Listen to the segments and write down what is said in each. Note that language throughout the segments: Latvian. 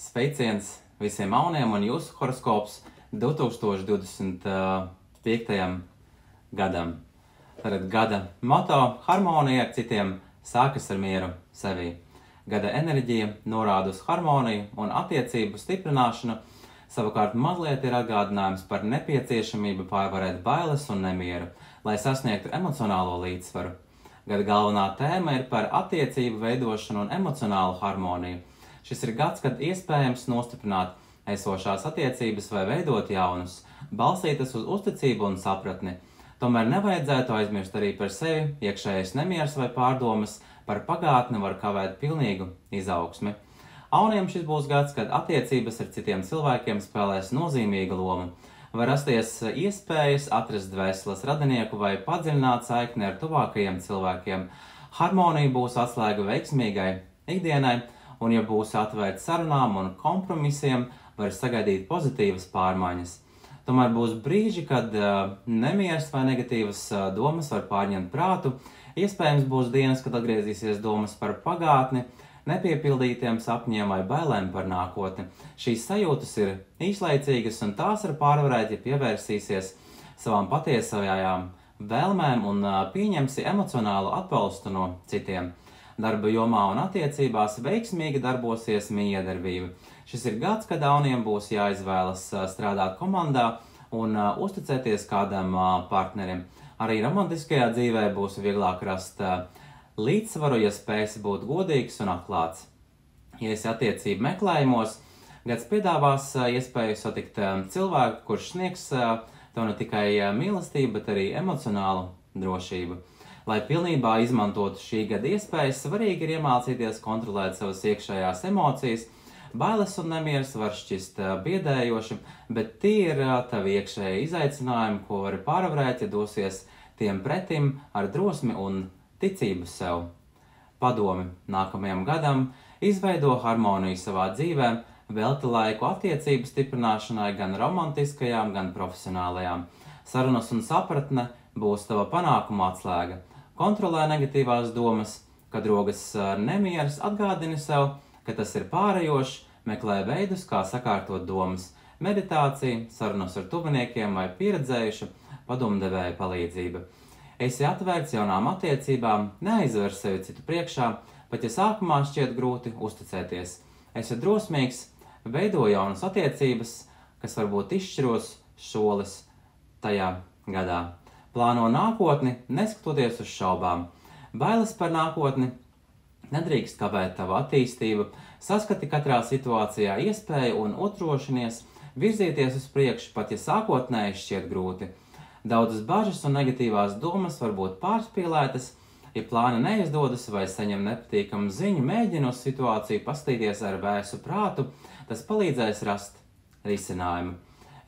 Sveiciens visiem jauniem un jūsu horoskops 2025. gadam. Tātad gada moto – harmonija ar citiem sākas ar mieru sevī. Gada enerģija norāda uz harmoniju un attiecību stiprināšanu, savukārt mazliet ir atgādinājums par nepieciešamību pārvarēt bailes un nemieru, lai sasniegtu emocionālo līdzsvaru. Gada galvenā tēma ir par attiecību veidošanu un emocionālu harmoniju. Šis ir gads, kad iespējams nostiprināt esošās attiecības vai veidot jaunus, balstītas uz uzticību un sapratni. Tomēr nevajadzētu aizmirst arī par sevi, iekšējais nemieris vai pārdomas par pagātni var kavēt pilnīgu izaugsmi. Auniem šis būs gads, kad attiecības ar citiem cilvēkiem spēlēs nozīmīgu lomu. Var rasties iespējas atrast dvēseles radinieku vai padziļināt saikni ar tuvākajiem cilvēkiem. Harmonija būs atslēga veiksmīgai ikdienai, un ja būs atvērts sarunām un kompromisiem, var sagaidīt pozitīvas pārmaiņas. Tomēr būs brīži, kad nemieris vai negatīvas domas var pārņemt prātu. Iespējams būs dienas, kad atgriezīsies domas par pagātni, nepiepildītiem sapņiem vai bailēm par nākotni. Šīs sajūtas ir īslaicīgas un tās var pārvarēt, ja pievērsīsies savām patiesajām vēlmēm un pieņemsi emocionālu atbalstu no citiem. Darba jomā un attiecībās veiksmīgi darbosies mijiedarbība. Šis ir gads, kad jauniem būs jāizvēlas strādāt komandā un uzticēties kādam partnerim. Arī romantiskajā dzīvē būs vieglāk rast līdzsvaru, ja spēsi būt godīgs un atklāts. Ja esi attiecību meklējumos, gads piedāvās iespēju satikt cilvēku, kurš sniegs tev ne tikai mīlestību, bet arī emocionālu drošību. Lai pilnībā izmantotu šī gada iespējas, svarīgi ir iemācīties kontrolēt savas iekšējās emocijas. Bailes un nemieris var šķist biedējoši, bet tie ir tavi iekšēji izaicinājumi, ko vari pārvarēt, ja dosies tiem pretim ar drosmi un ticību sev. Padomi nākamajam gadam – izveido harmoniju savā dzīvē, velti laiku attiecību stiprināšanai gan romantiskajām, gan profesionālajām. Sarunas un sapratne būs tava panākuma atslēga. Kontrolē negatīvās domas, kad rogas nemieris, atgādini sev, ka tas ir pārējošs, meklē veidus, kā sakārtot domas, meditācija, sarunas ar tuviniekiem vai pieredzējuša padomdevēja palīdzība. Esi atvērts jaunām attiecībām, neaizver sevi citu priekšā, pat ja sākumā šķiet grūti uzticēties. Esi drosmīgs, veido jaunas attiecības, kas var būt izšķiros solis tajā gadā. Plāno nākotni, neskatoties uz šaubām. Bailes par nākotni nedrīkst kavēt tavu attīstību, saskati katrā situācijā iespēju un otrošinies, virzīties uz priekšu, pat ja sākotnēji šķiet grūti. Daudzas bažas un negatīvās domas var būt pārspīlētas, ja plāni neizdodas vai saņem nepatīkamu ziņu, mēģini uz situāciju paskatīties ar vēsu prātu, tas palīdzēs rast risinājumu.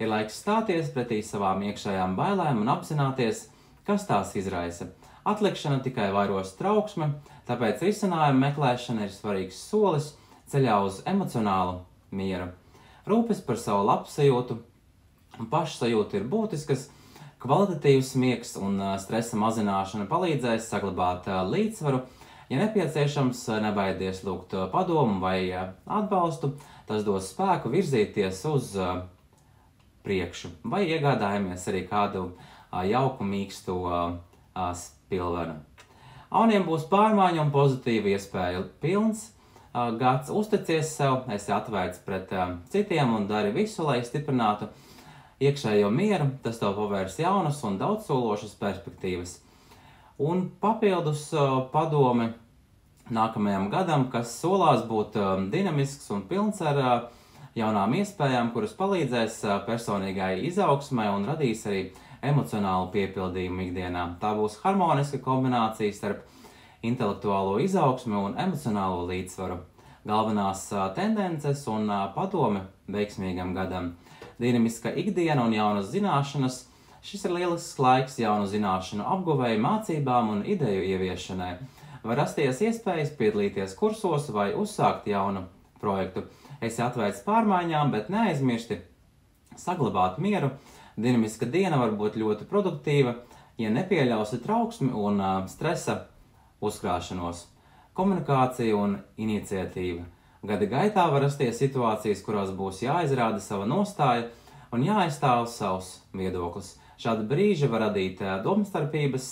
Ir laiks stāties pretī savām iekšējām bailēm un apzināties, kas tās izraisa. Atlikšana tikai vairos trauksmi, tāpēc risinājuma meklēšana ir svarīgs solis ceļā uz emocionālu mieru. Rūpes par savu labsajūtu un pašsajūtu ir būtiskas, kvalitatīvs miegs un stresa mazināšana palīdzēs saglabāt līdzsvaru. Ja nepieciešams, nebaidies lūgt padomu vai atbalstu, tas dos spēku virzīties uz priekšu, vai iegādājamies arī kādu jauku mīkstu spilvenu. Auniem būs pārmaiņu un pozitīvu iespēju pilns gads. Uzticies sev, esi atvērts pret citiem un dari visu, lai stiprinātu iekšējo mieru, tas tev pavērs jaunas un daudzsološas perspektīvas. Un papildus padomi nākamajam gadam, kas solās būt dinamisks un pilns ar jaunām iespējām, kuras palīdzēs personīgai izaugsmai un radīs arī emocionālu piepildījumu ikdienā. Tā būs harmoniska kombinācija starp intelektuālo izaugsmi un emocionālo līdzsvaru. Galvenās tendences un padomi veiksmīgam gadam. Dinamiska ikdiena un jaunas zināšanas. Šis ir lielisks laiks jaunu zināšanu apguvēju, mācībām un ideju ieviešanai. Var rasties iespējas piedalīties kursos vai uzsākt jaunu projektu. Esi atvērts pārmaiņām, bet neaizmirsti saglabāt mieru. Dinamiska diena var būt ļoti produktīva, ja nepieļausi trauksmi un stresa uzkrāšanos. Komunikācija un iniciatīva. Gada gaitā var rasties situācijas, kurās būs jāizrāda sava nostāja un jāaizstāv savs viedoklis. Šādi brīži var radīt domstarpības,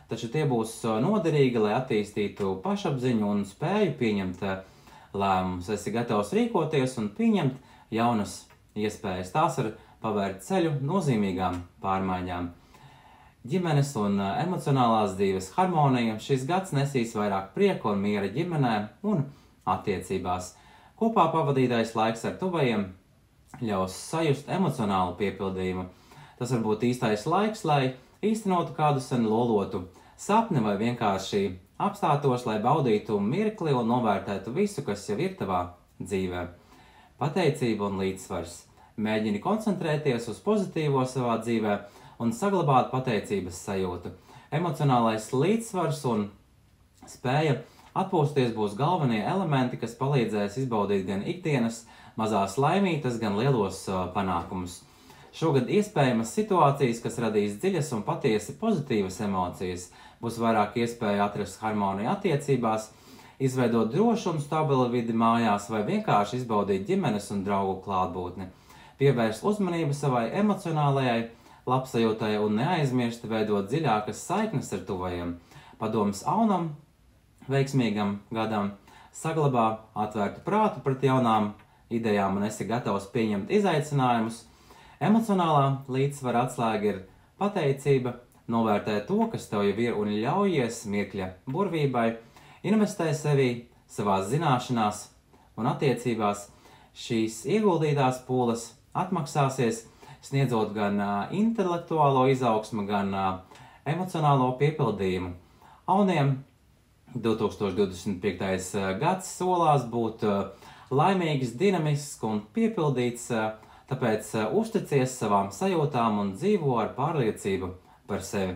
taču tie būs noderīgi, lai attīstītu pašapziņu un spēju pieņemt lēmumus. Esi gatavs rīkoties un pieņemt jaunas iespējas. Tās var pavērt ceļu nozīmīgām pārmaiņām. Ģimenes un emocionālās dzīves harmonija. Šis gads nesīs vairāk prieka un miera ģimenē un attiecībās. Kopā pavadītais laiks ar tuvajiem ļaus sajust emocionālu piepildījumu. Tas var būt īstais laiks, lai īstenotu kādu sen lolotu sapni vai vienkārši apstātos, lai baudītu mirkli un novērtētu visu, kas jau ir tavā dzīvē. Pateicība un līdzsvars. Mēģini koncentrēties uz pozitīvo savā dzīvē un saglabāt pateicības sajūtu. Emocionālais līdzsvars un spēja atpūsties būs galvenie elementi, kas palīdzēs izbaudīt gan ikdienas mazās laimītes, gan lielos panākumus. Šogad iespējamas situācijas, kas radīs dziļas un patiesi pozitīvas emocijas, būs vairāk iespēja atrast harmoniju attiecībās, izveidot drošu un stabilu vidi mājās vai vienkārši izbaudīt ģimenes un draugu klātbūtni. Pievērst uzmanību savai emocionālajai labsajūtai un neaizmirst veidot dziļākas saiknes ar tuvajiem. Padoms Aunam veiksmīgam gadam: saglabā atvērtu prātu pret jaunām idejām un esi gatavs pieņemt izaicinājumus. Emocionālā līdzsvara atslēga ir pateicība, novērtē to, kas tev jau ir un ļaujies mirkļa burvībai, investē sevī, savās zināšanās un attiecībās. Šīs ieguldītās pūles atmaksāsies, sniedzot gan intelektuālo izaugsmu, gan emocionālo piepildījumu. Auniem 2025. gads solās būt laimīgs, dinamisks un piepildīts, tāpēc uzticies savām sajūtām un dzīvo ar pārliecību par sevi.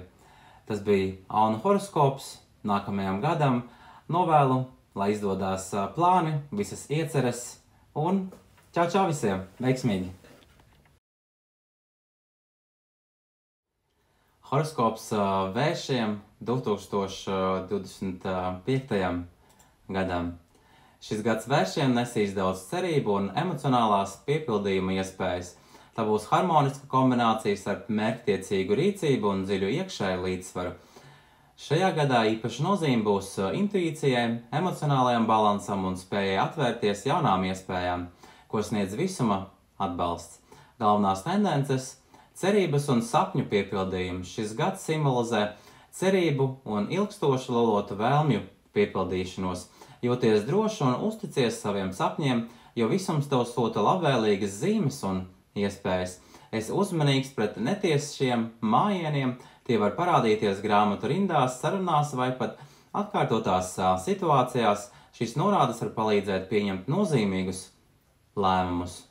Tas bija Aunu horoskops nākamajam gadam. Novēlu, lai izdodas plāni, visas ieceres un čau visiem! Veiksmīgi! Horoskops Vēršiem 2025. gadam. Šis gads Vēršiem nesīs daudz cerību un emocionālās piepildījuma iespējas. Tā būs harmoniska kombinācija starp mērķtiecīgu rīcību un dziļu iekšēju līdzsvaru. Šajā gadā īpaša nozīme būs intuīcijai, emocionālajam balansam un spējai atvērties jaunām iespējām, ko sniedz visuma atbalsts. Galvenās tendences – cerības un sapņu piepildījums. Šis gads simbolizē cerību un ilgstošu lolotu vēlmju piepildīšanos. Jūties droši un uzticies saviem sapņiem, jo visums tev sota labvēlīgas zīmes un iespējas. Esi uzmanīgs pret netiešiem mājieniem, tie var parādīties grāmatu rindās, sarunās vai pat atkārtotās situācijās. Šīs norādes var palīdzēt pieņemt nozīmīgus lēmumus.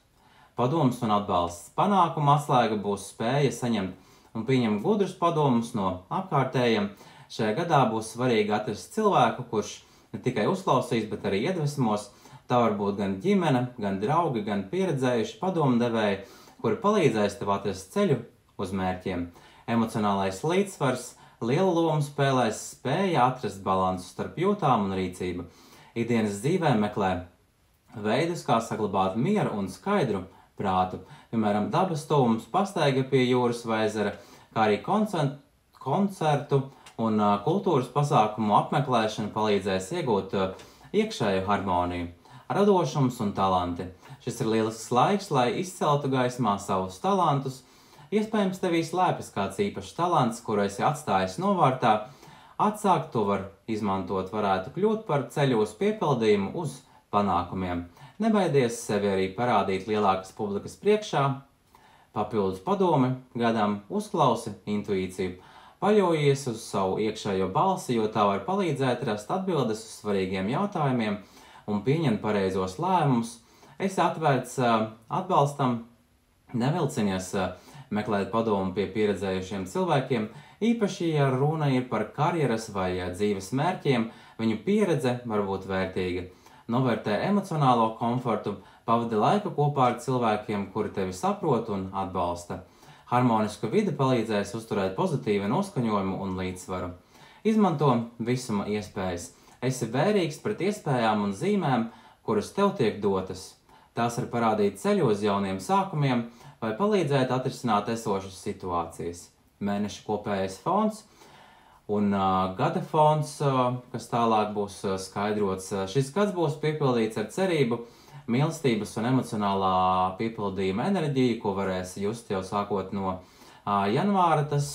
Padoms un atbalsts. Panākuma atslēga būs spēja saņemt un pieņemt gudrus padomus no apkārtējiem. Šajā gadā būs svarīgi atrast cilvēku, kurš ne tikai uzklausīs, bet arī iedvesmos. Tā var būt gan ģimene, gan draugi, gan pieredzējuši padomdevēji, kuri palīdzēs tev atrast ceļu uz mērķiem. Emocionālais līdzsvars lielu lomu spēlēs spēja atrast balansu starp jūtām un rīcību. Ikdienas dzīvē meklē veidus, kā saglabāt mieru un skaidru prātu. Piemēram, dabas tuvums, pastaiga pie jūras vai ezera, kā arī koncertu un kultūras pasākumu apmeklēšana palīdzēs iegūt iekšēju harmoniju, radošums un talanti. Šis ir lielisks laiks, lai izceltu gaismā savus talantus. Iespējams, tevī slēpjas kāds īpašs talants, kuru esi atstājis novārtā. Atsākt to var izmantot, varētu kļūt par ceļu uz piepildījumu, uz panākumiem. Nebaidies sevi arī parādīt lielākas publikas priekšā. Papildus padomi gadam uzklausi intuīciju. Paļaujies uz savu iekšējo balsi, jo tā var palīdzēt rast atbildes uz svarīgiem jautājumiem un pieņemt pareizos lēmumus. Esi atvērts atbalstam, nevilcinies meklēt padomu pie pieredzējušiem cilvēkiem, īpaši, ja runa ir par karjeras vai dzīves mērķiem, viņu pieredze var būt vērtīga. Novērtē emocionālo komfortu, pavadi laiku kopā ar cilvēkiem, kuri tevi saprot un atbalsta. Harmoniska vide palīdzēs uzturēt pozitīvu noskaņojumu un līdzsvaru. Izmanto visuma iespējas. Esi vērīgs pret iespējām un zīmēm, kuras tev tiek dotas. Tās var parādīt ceļu uz jauniem sākumiem vai palīdzēt atrisināt esošas situācijas. Mēneša kopējais fons un gada fons, kas tālāk būs skaidrots. Šis gads būs piepildīts ar cerību, mīlestības un emocionālā piepildījuma enerģiju, ko varēs just jau sākot no janvāra. Tas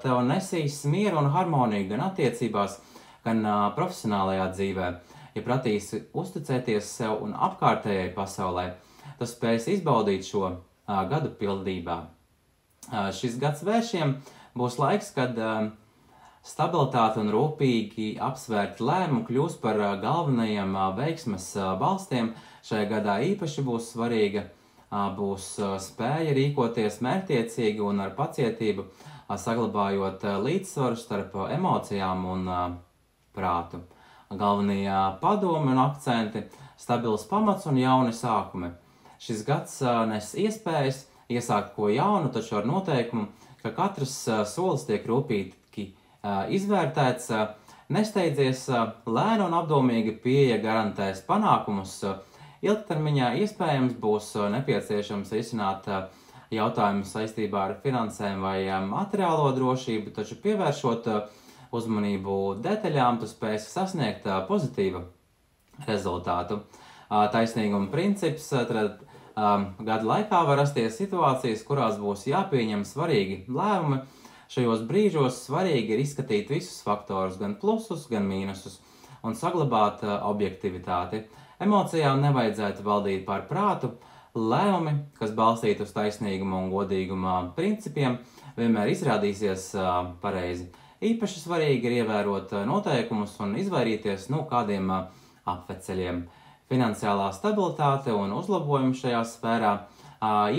tev nesīs mieru un harmoniju gan attiecībās, gan profesionālajā dzīvē. Ja pratīsi uzticēties sev un apkārtējai pasaulē, tas spēs izbaudīt šo gadu pildībā. Šis gads vēršiem būs laiks, kad stabilitāte un rūpīgi apsvērti lēmumi kļūs par galvenajiem veiksmes balstiem. Šajā gadā īpaši būs svarīga būs spēja rīkoties mērķtiecīgi un ar pacietību, saglabājot līdzsvaru starp emocijām un prātu. Galvenie padomi un akcenti – stabils pamats un jauni sākumi. Šis gads nes iespējas iesākt ko jaunu, taču ar noteikumu, ka katrs solis tiek rūpīgi izvērtēts. Nesteidzies, lēna un apdomīga pieeja garantēs panākumus. Ilgtermiņā iespējams būs nepieciešams risināt jautājumus saistībā ar finansēm vai materiālo drošību, taču pievēršot uzmanību detaļām, tu spēsi sasniegt pozitīvu rezultātu. Taisnīguma princips, tad gada laikā var rasties situācijas, kurās būs jāpieņem svarīgi lēmumi. Šajos brīžos svarīgi ir izskatīt visus faktorus, gan plusus, gan mīnusus, un saglabāt objektivitāti. Emocijām nevajadzētu valdīt pār prātu. Lēmumi, kas balstīti uz taisnīguma un godīguma principiem, vienmēr izrādīsies pareizi. Īpaši svarīgi ir ievērot noteikumus un izvairīties no kādiem apveceļiem. Finansiālā stabilitāte un uzlabojumi šajā sfērā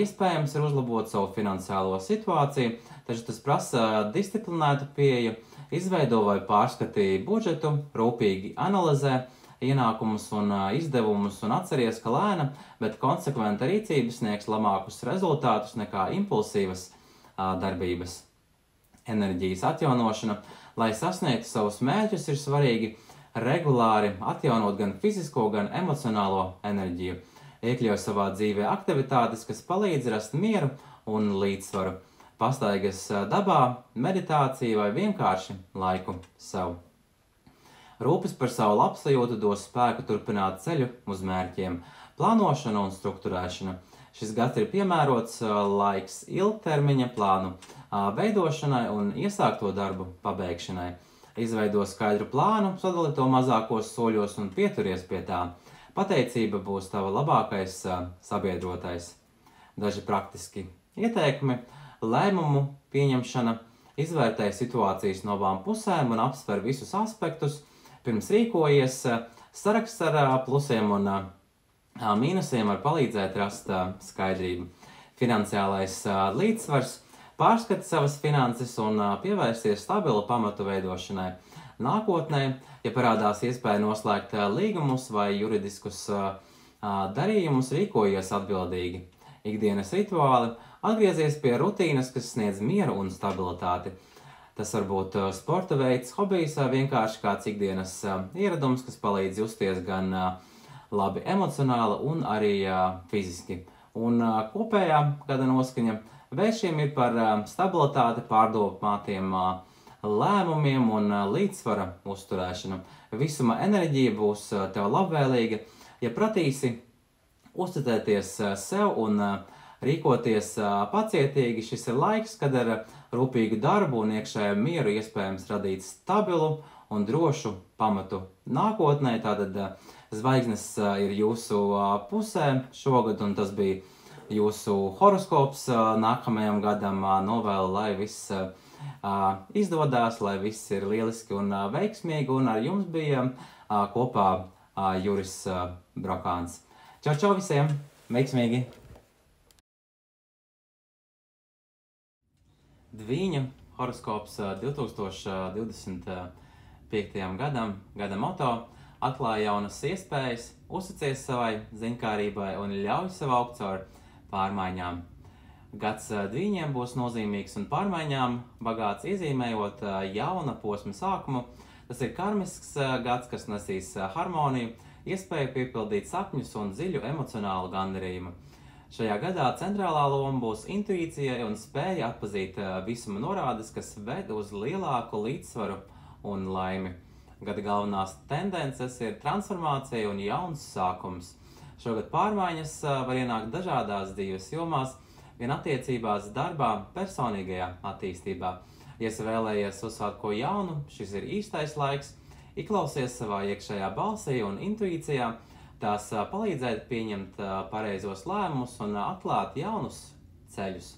iespējams ir uzlabot savu finansiālo situāciju, taču tas prasa disciplinētu pieeju, izveido vai pārskatī budžetu, rūpīgi analizē ienākumus un izdevumus un atceries, ka lēna, bet konsekventa rīcība sniegs labākus rezultātus nekā impulsīvas darbības. Enerģijas atjaunošana, lai sasniegtu savus mērķus, ir svarīgi regulāri atjaunot gan fizisko, gan emocionālo enerģiju. Iekļauj savā dzīvē aktivitātes, kas palīdz rast mieru un līdzsvaru, pastaigas dabā, meditāciju vai vienkārši laiku sev. Rūpes par savu labsajūtu dos spēku turpināt ceļu uz mērķiem, plānošana un strukturēšana. Šis gads ir piemērots laiks ilgtermiņa plānu veidošanai un iesākto darbu pabeigšanai. Izveido skaidru plānu, sadali to mazākos soļos un pieturies pie tā. Pateicība būs tava labākais sabiedrotais. Daži praktiski ieteikumi: lēmumu pieņemšana, izvērtēj situācijas no abām pusēm un apsver visus aspektus. Pirms rīkojies, saraksts ar plusiem un mīnusiem var palīdzēt rast skaidrību. Finansiālais līdzsvars, pārskati savas finanses un pievērsties stabilu pamatu veidošanai. Nākotnē, ja parādās iespēja noslēgt līgumus vai juridiskus darījumus, rīkojies atbildīgi. Ikdienas rituāli, atgriezies pie rutīnas, kas sniedz mieru un stabilitāti. Tas var būt sporta veids, hobijs vai vienkārši kāds ikdienas ieradums, kas palīdz justies gan labi emocionāli un arī fiziski. Un kopējā gada noskaņa vēršiem ir par stabilitāti, pārdomātiem lēmumiem un līdzsvara uzturēšanu. Visuma enerģija būs tev labvēlīga, ja pratīsi uzticēties sev un rīkoties pacietīgi. Šis ir laiks, kad ar rūpīgu darbu un iekšēju mieru iespējams radīt stabilu un drošu pamatu nākotnē. Tātad zvaigznes ir jūsu pusē šogad, un tas bija jūsu horoskops nākamajam gadam. Novēlu, lai viss izdodās, lai viss ir lieliski un veiksmīgi, un ar jums bija kopā Juris Brokāns. Čau, čau visiem! Veiksmīgi! Dvīņa horoskops 2025. gadam, gada moto: atklāj jaunas iespējas, uzticies savai ziņkārībai un ļauj sev augt caur pārmaiņām. Gads dvīņiem būs nozīmīgs un pārmaiņām bagāts, iezīmējot jauna posma sākumu. Tas ir karmisks gads, kas nesīs harmoniju, iespēju piepildīt sapņus un dziļu emocionālu gandarījumu. Šajā gadā centrālā loma būs intuīcijai un spēja atpazīt visuma norādes, kas ved uz lielāku līdzsvaru un laimi. Gada galvenās tendences ir transformācija un jauns sākums. Šogad pārmaiņas var ienākt dažādās dzīves jomās, gan attiecībās, darbā, personīgajā attīstībā. Ja esi vēlējies uzsākt ko jaunu, šis ir īstais laiks. Ieklausies savā iekšējā balsī un intuīcijā, tās palīdzēt pieņemt pareizos lēmumus un atklāt jaunus ceļus.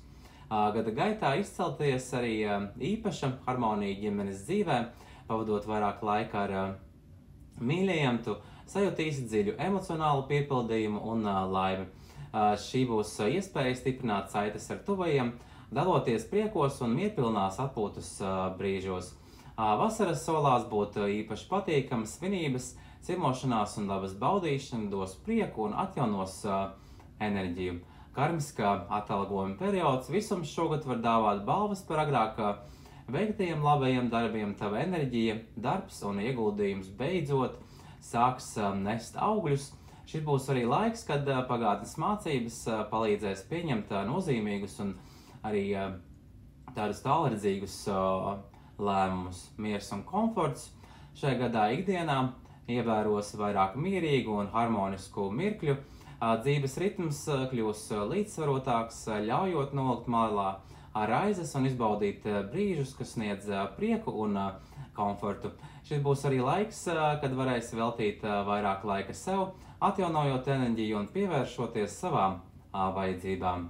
Gada gaitā izcelties arī īpaša harmonija ģimenes dzīvē, pavadot vairāk laika ar mīļajiem, tu sajutīsi dziļu emocionālu piepildījumu un laimi. Šī būs iespēja stiprināt saites ar tuvajiem, daloties priekos un mierpilnās atpūtas brīžos. Vasaras solās būt īpaši patīkamas svinības, ciemošanās un dabas baudīšana dos prieku un atjaunos enerģiju. Karmiskā atalgojuma periods visums šogad var dāvāt balvas par agrāk veiktajiem labajiem darbiem. Tava enerģija, darbs un ieguldījums beidzot sāks nest augļus. Šis būs arī laiks, kad pagātnes mācības palīdzēs pieņemt nozīmīgus un arī tādus tālredzīgus lēmumus. Miers un komforts šajā gadā ikdienā ievēros vairāk mierīgu un harmonisku mirkļu. Dzīves ritms kļūs līdzsvarotāks, ļaujot nolikt malā raizes un izbaudīt brīžus, kas sniedz prieku un komfortu. Šis būs arī laiks, kad varēsi veltīt vairāk laika sev, atjaunojot enerģiju un pievēršoties savām vajadzībām.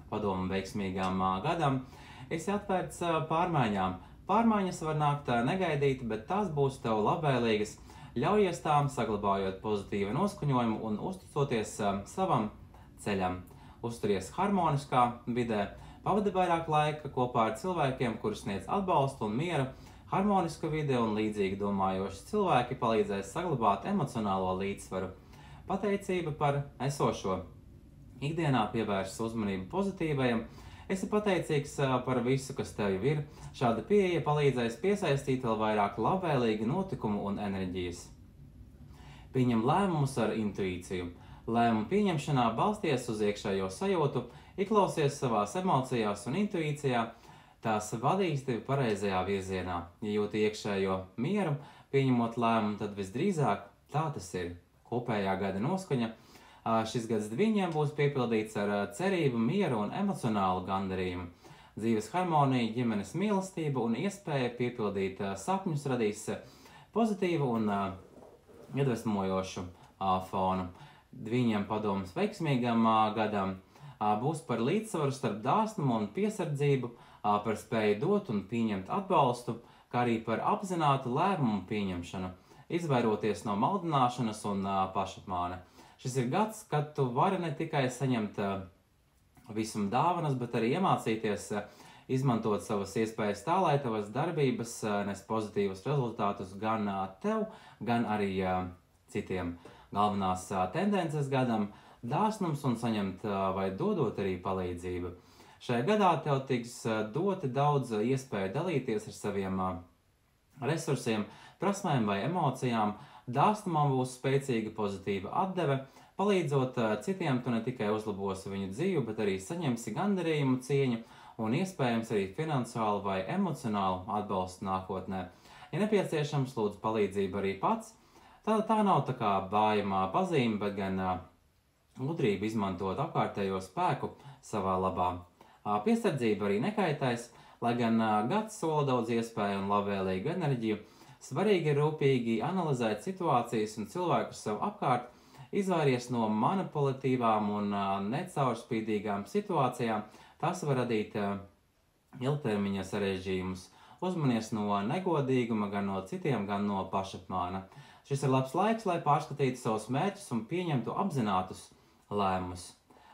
Padomu veiksmīgām gadam. Esi atvērts pārmaiņām. Pārmaiņas var nākt negaidīti, bet tās būs tev labvēlīgas. Ļaujies tām, saglabājot pozitīvu noskaņojumu un uzticoties savam ceļam. Uzturies harmoniskā vidē, pavadi vairāk laika kopā ar cilvēkiem, kuri sniedz atbalstu un mieru. Harmoniska vide un līdzīgi domājoši cilvēki palīdzēs saglabāt emocionālo līdzsvaru. Pateicība par esošo. Ikdienā pievērst uzmanību pozitīvajam. Esi pateicīgs par visu, kas tev jau ir. Šāda pieeja palīdzēs piesaistīt vēl vairāk labvēlīgu notikumu un enerģijas. Pieņem lēmumus ar intuīciju. Lēmumu pieņemšanā balsties uz iekšējo sajūtu, ieklausies savās emocijās un intuīcijā, tās vadīs tevi pareizajā virzienā. Ja jūti iekšējo mieru, pieņemot lēmumu, tad visdrīzāk tā tas ir. Kopējā gada noskaņa. Šis gads viņiem būs piepildīts ar cerību, mieru un emocionālu gandarījumu. Dzīves harmonija, ģimenes mīlestība un iespēja piepildīt sapņus radīs pozitīvu un iedvesmojošu fonu. Viņiem padomus veiksmīgam gadam būs par līdzsvaru starp dāsnumu un piesardzību, par spēju dot un pieņemt atbalstu, kā arī par apzinātu lēmumu pieņemšanu, izvairoties no maldināšanas un pašapmāne. Šis ir gads, kad tu vari ne tikai saņemt visuma dāvanas, bet arī iemācīties izmantot savas iespējas tā, lai tavas darbības nes pozitīvus rezultātus gan tev, gan arī citiem. Galvenās tendences gadam - dāsnums un saņemt vai dodot arī palīdzību. Šajā gadā tev tiks doti daudz iespēju dalīties ar saviem resursiem, prasmēm vai emocijām. Dāsnumam būs spēcīga pozitīva atdeve, palīdzot citiem, tu ne tikai uzlabosi viņu dzīvi, bet arī saņemsi gandarījumu, cieņu un iespējams arī finansiālu vai emocionālu atbalstu nākotnē. Ja nepieciešams, lūdzu palīdzību arī pats. Tā nav tā kā vājumā pazīme, bet gan gudrība izmantot apkārtējo spēku savā labā. Piesardzība arī nekaitais, lai gan gads sola daudz iespēju un labvēlīgu enerģiju. Svarīgi ir rūpīgi analizēt situācijas un cilvēkus sev apkārt, izvairies no manipulatīvām un necaurspīdīgām situācijām. Tas var radīt ilgtermiņa sarežģījumus. Uzmanies no negodīguma gan no citiem, gan no pašapmāna. Šis ir labs laiks, lai pārskatītu savus mērķus un pieņemtu apzinātus lēmumus.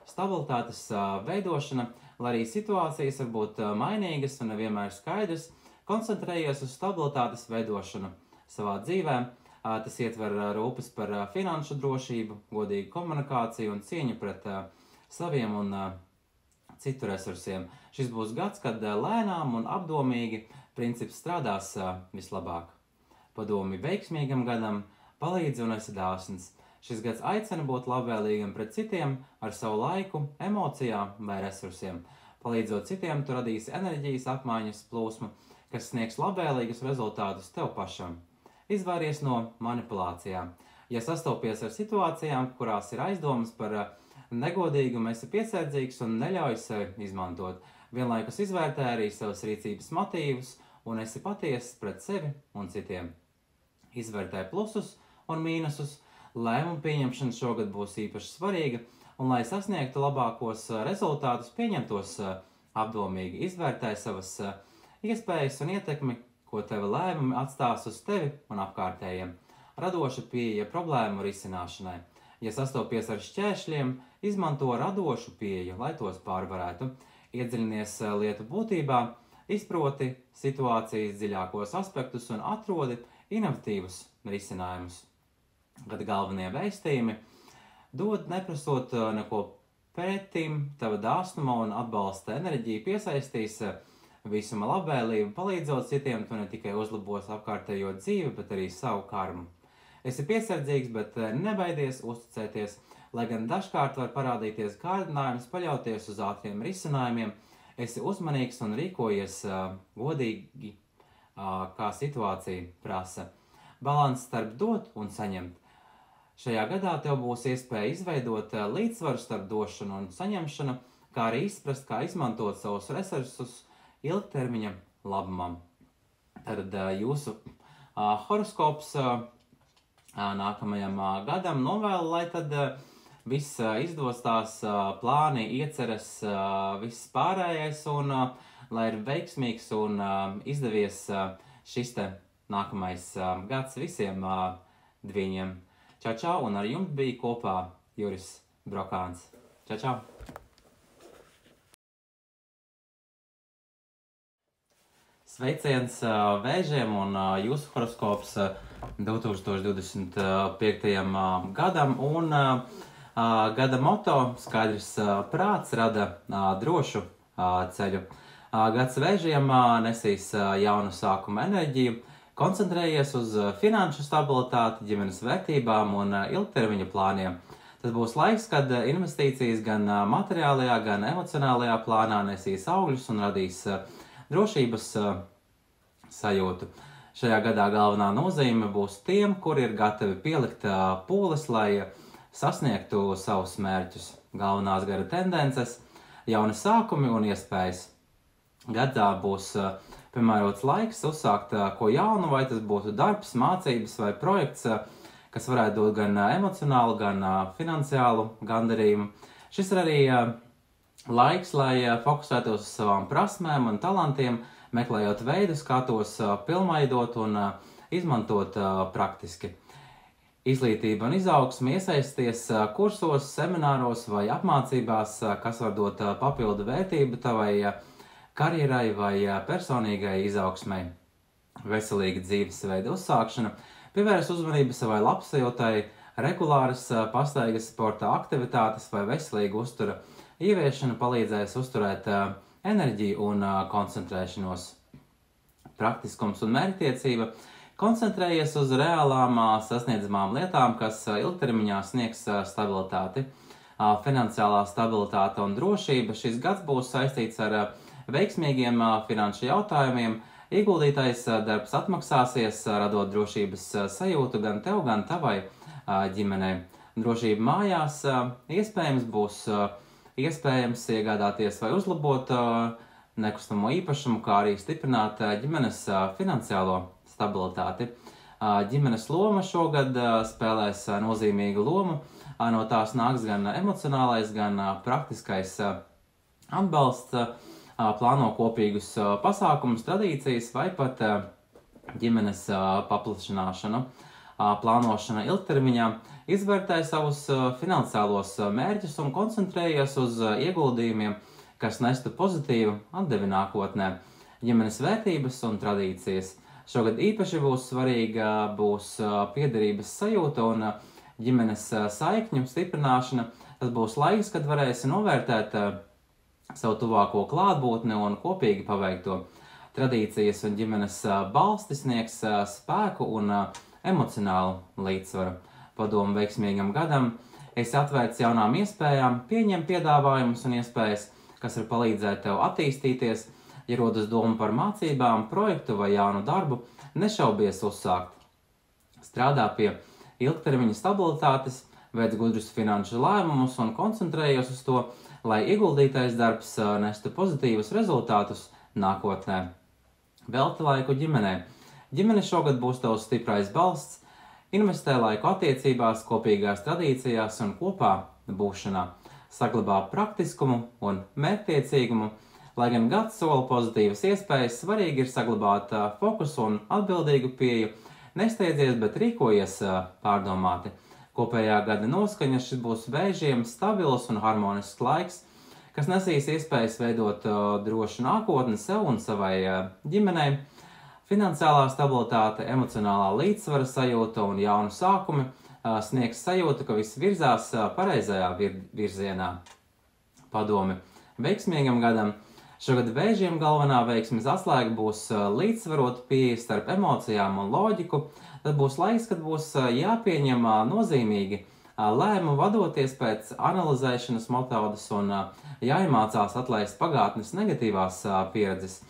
Stabilitātes veidošana, lai arī situācijas var būt mainīgas un nevienmēr skaidrs, koncentrējies uz stabilitātes veidošanu savā dzīvē. Tas ietver rūpes par finanšu drošību, godīgu komunikāciju un cieņu pret saviem un citu resursiem. Šis būs gads, kad lēnām un apdomīgi princips strādās vislabāk. Padomi veiksmīgam gadam, palīdzi un esi dāsns. Šis gads aicina būt labvēlīgam pret citiem ar savu laiku, emocijām vai resursiem. Palīdzot citiem, tu radīsi enerģijas apmaiņas plūsmu, kas sniegs labvēlīgus rezultātus tev pašam. Izvairies no manipulācijām. Ja sastopies ar situācijām, kurās ir aizdomas par negodīgumu, esi piesardzīgs un neļauj sevi izmantot. Vienlaikus izvērtē arī savas rīcības motīvus un esi patiess pret sevi un citiem. Izvērtē plusus un mīnusus. Lēmumu pieņemšana šogad būs īpaši svarīga, un, lai sasniegtu labākos rezultātus, pieņemtos apdomīgi, izvērtē savas iespējas un ietekmi, ko tevi lēmumi atstās uz tevi un apkārtējiem. Radoša pieeja problēmu risināšanai. Ja sastopies ar šķēršļiem, izmanto radošu pieeju, lai tos pārvarētu. Iedziļinies lietu būtībā, izproti situācijas dziļākos aspektus un atrodi inovatīvus risinājumus. Kad galvenie vēstījumi dod neprasot neko pretim, tava dāsnuma un atbalsta enerģija piesaistīs visuma labvēlību, palīdzot citiem, tu ne tikai uzlabos apkārtējo dzīvi, bet arī savu karmu. Esi piesardzīgs, bet nebaidies uzticēties, lai gan dažkārt var parādīties kārdinājums paļauties uz ātriem risinājumiem, esi uzmanīgs un rīkojies godīgi, kā situācija prasa. Balans starp dot un saņemt. Šajā gadā tev būs iespēja izveidot līdzsvaru starp došanu un saņemšanu, kā arī izprast, kā izmantot savus resursus ilgtermiņa labumam. Tad jūsu horoskops nākamajam gadam novēlu, lai tad viss izdostās, plāni, ieceres, viss pārējais un lai ir veiksmīgs un izdevies šis te nākamais gads visiem dviņiem. Čau, čau, un ar jums bija kopā Juris Brokāns. Čau, čau! Sveiciens Vēžiem un jūsu horoskops 2025. gadam, un gada moto skaidrs prāts rada drošu ceļu. Gads Vēžiem nesīs jaunu sākuma enerģiju. Koncentrējies uz finanšu stabilitāti, ģimenes vērtībām un ilgtermiņa plāniem. Tas būs laiks, kad investīcijas gan materiālajā, gan emocionālajā plānā nesīs augļus un radīs drošības sajūtu. Šajā gadā galvenā nozīme būs tiem, kuri ir gatavi pielikt pūles, lai sasniegtu savus mērķus. Galvenās gara tendences, jauni sākumi un iespējas. Gadā būs piemērots laiks uzsākt ko jaunu, vai tas būtu darbs, mācības vai projekts, kas varētu dot gan emocionālu, gan finansiālu gandarījumu. Šis ir arī laiks, lai fokusētos uz savām prasmēm un talantiem, meklējot veidus, kā tos pilnveidot un izmantot praktiski. Izglītība un izaugsme, iesaisties kursos, semināros vai apmācībās, kas var dot papildu vērtību tavai karjerai vai personīgai izaugsmai. Veselīga dzīvesveida uzsākšana, pievērs uzmanību savai labsajūtai, regulāras pastaigas, sporta aktivitātes vai veselīga uztura ieviešana palīdzēs uzturēt enerģiju un koncentrēšanos. Praktiskums un mērķtiecība. Koncentrējies uz reālām sasniedzamām lietām, kas ilgtermiņā sniegs stabilitāti. Finansiālā stabilitāte un drošība. Šis gads būs saistīts ar veiksmīgiem finanšu jautājumiem. Ieguldītais darbs atmaksāsies, radot drošības sajūtu gan tev, gan tavai ģimenei. Drošība mājās iespējams būs iespējams iegādāties vai uzlabot nekustamo īpašumu, kā arī stiprināt ģimenes finansiālo stabilitāti. Ģimenes loma šogad spēlēs nozīmīgu lomu. No tās nāks gan emocionālais, gan praktiskais atbalsts. Plāno kopīgus pasākumus, tradīcijas vai pat ģimenes paplašināšanu. Plānošana ilgtermiņā. Izvērtē savus finansiālos mērķus un koncentrējies uz ieguldījumiem, kas nestu pozitīvu atdevi nākotnē. Ģimenes vērtības un tradīcijas. Šogad īpaši būs svarīga piederības sajūta un ģimenes saikņu stiprināšana. Tas būs laiks, kad varēsi novērtēt savu tuvāko klātbūtni un kopīgi paveikto. Tradīcijas un ģimenes balsti sniegs spēku un emocionālu līdzsvaru. Padomu veiksmīgam gadam esi atvērts jaunām iespējām, pieņem piedāvājumus un iespējas, kas var palīdzēt tev attīstīties. Ja rodas doma par mācībām, projektu vai jaunu darbu, nešaubies uzsākt. Strādā pie ilgtermiņa stabilitātes, veic gudrus finanšu lēmumus un koncentrējies uz to, lai ieguldītais darbs nestu pozitīvus rezultātus nākotnē. Velti laiku ģimenē. Ģimene šogad būs tavs stiprais balsts, investē laiku attiecībās, kopīgās tradīcijās un kopā būšanā. Saglabā praktiskumu un mērķtiecīgumu. Lai gan gads sola pozitīvas iespējas, svarīgi ir saglabāt fokusu un atbildīgu pieeju. Nesteidzies, bet rīkojies pārdomāti. Kopējā gada noskaņa šis būs Vēžiem stabils un harmonisks laiks, kas nesīs iespējas veidot drošu nākotni sev un savai ģimenei. Finansiālā stabilitāte, emocionālā līdzsvara sajūta un jaunu sākumi sniegs sajūtu, ka viss virzās pareizajā virzienā. Padomi veiksmīgam gadam. Šogad Vēžiem galvenā veiksmes atslēga būs līdzsvarota pieeja starp emocijām un loģiku. Tad būs laiks, kad būs jāpieņem nozīmīgi lēmumu vadoties pēc analizēšanas metodas un jāiemācās atlaist pagātnes negatīvās pieredzes.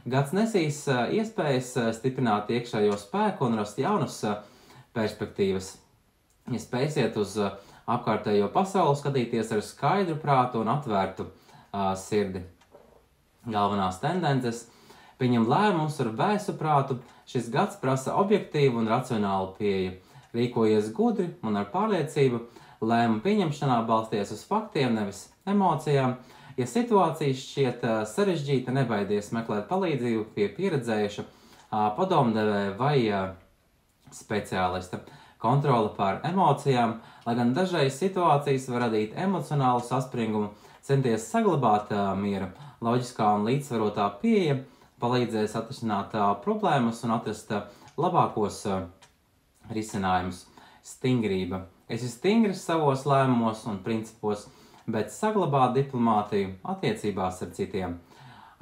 Gads nesīs iespējas stiprināt iekšējo spēku un rast jaunas perspektīvas. Ja spēsiet uz apkārtējo pasauli skatīties ar skaidru prātu un atvērtu sirdi. Galvenās tendences – pieņem lēmumus ar vēsu prātu, šis gads prasa objektīvu un racionālu pieeju. Rīkojies gudri un ar pārliecību, lēmumu pieņemšanā balsties uz faktiem, nevis emocijām. Ja situācija šķiet sarežģīta, nebaidies meklēt palīdzību pie pieredzējuša padomdevēja vai speciālista. Kontrole pār emocijām, lai gan dažreiz situācijas var radīt emocionālu saspringumu, centies saglabāt mieru. Loģiskā un līdzsvarotā pieeja palīdzēs atrisināt problēmas un atrast labākos risinājumus. Stingrība. Esi stingrs savos lēmumos un principos, bet saglabā diplomātiju attiecībās ar citiem.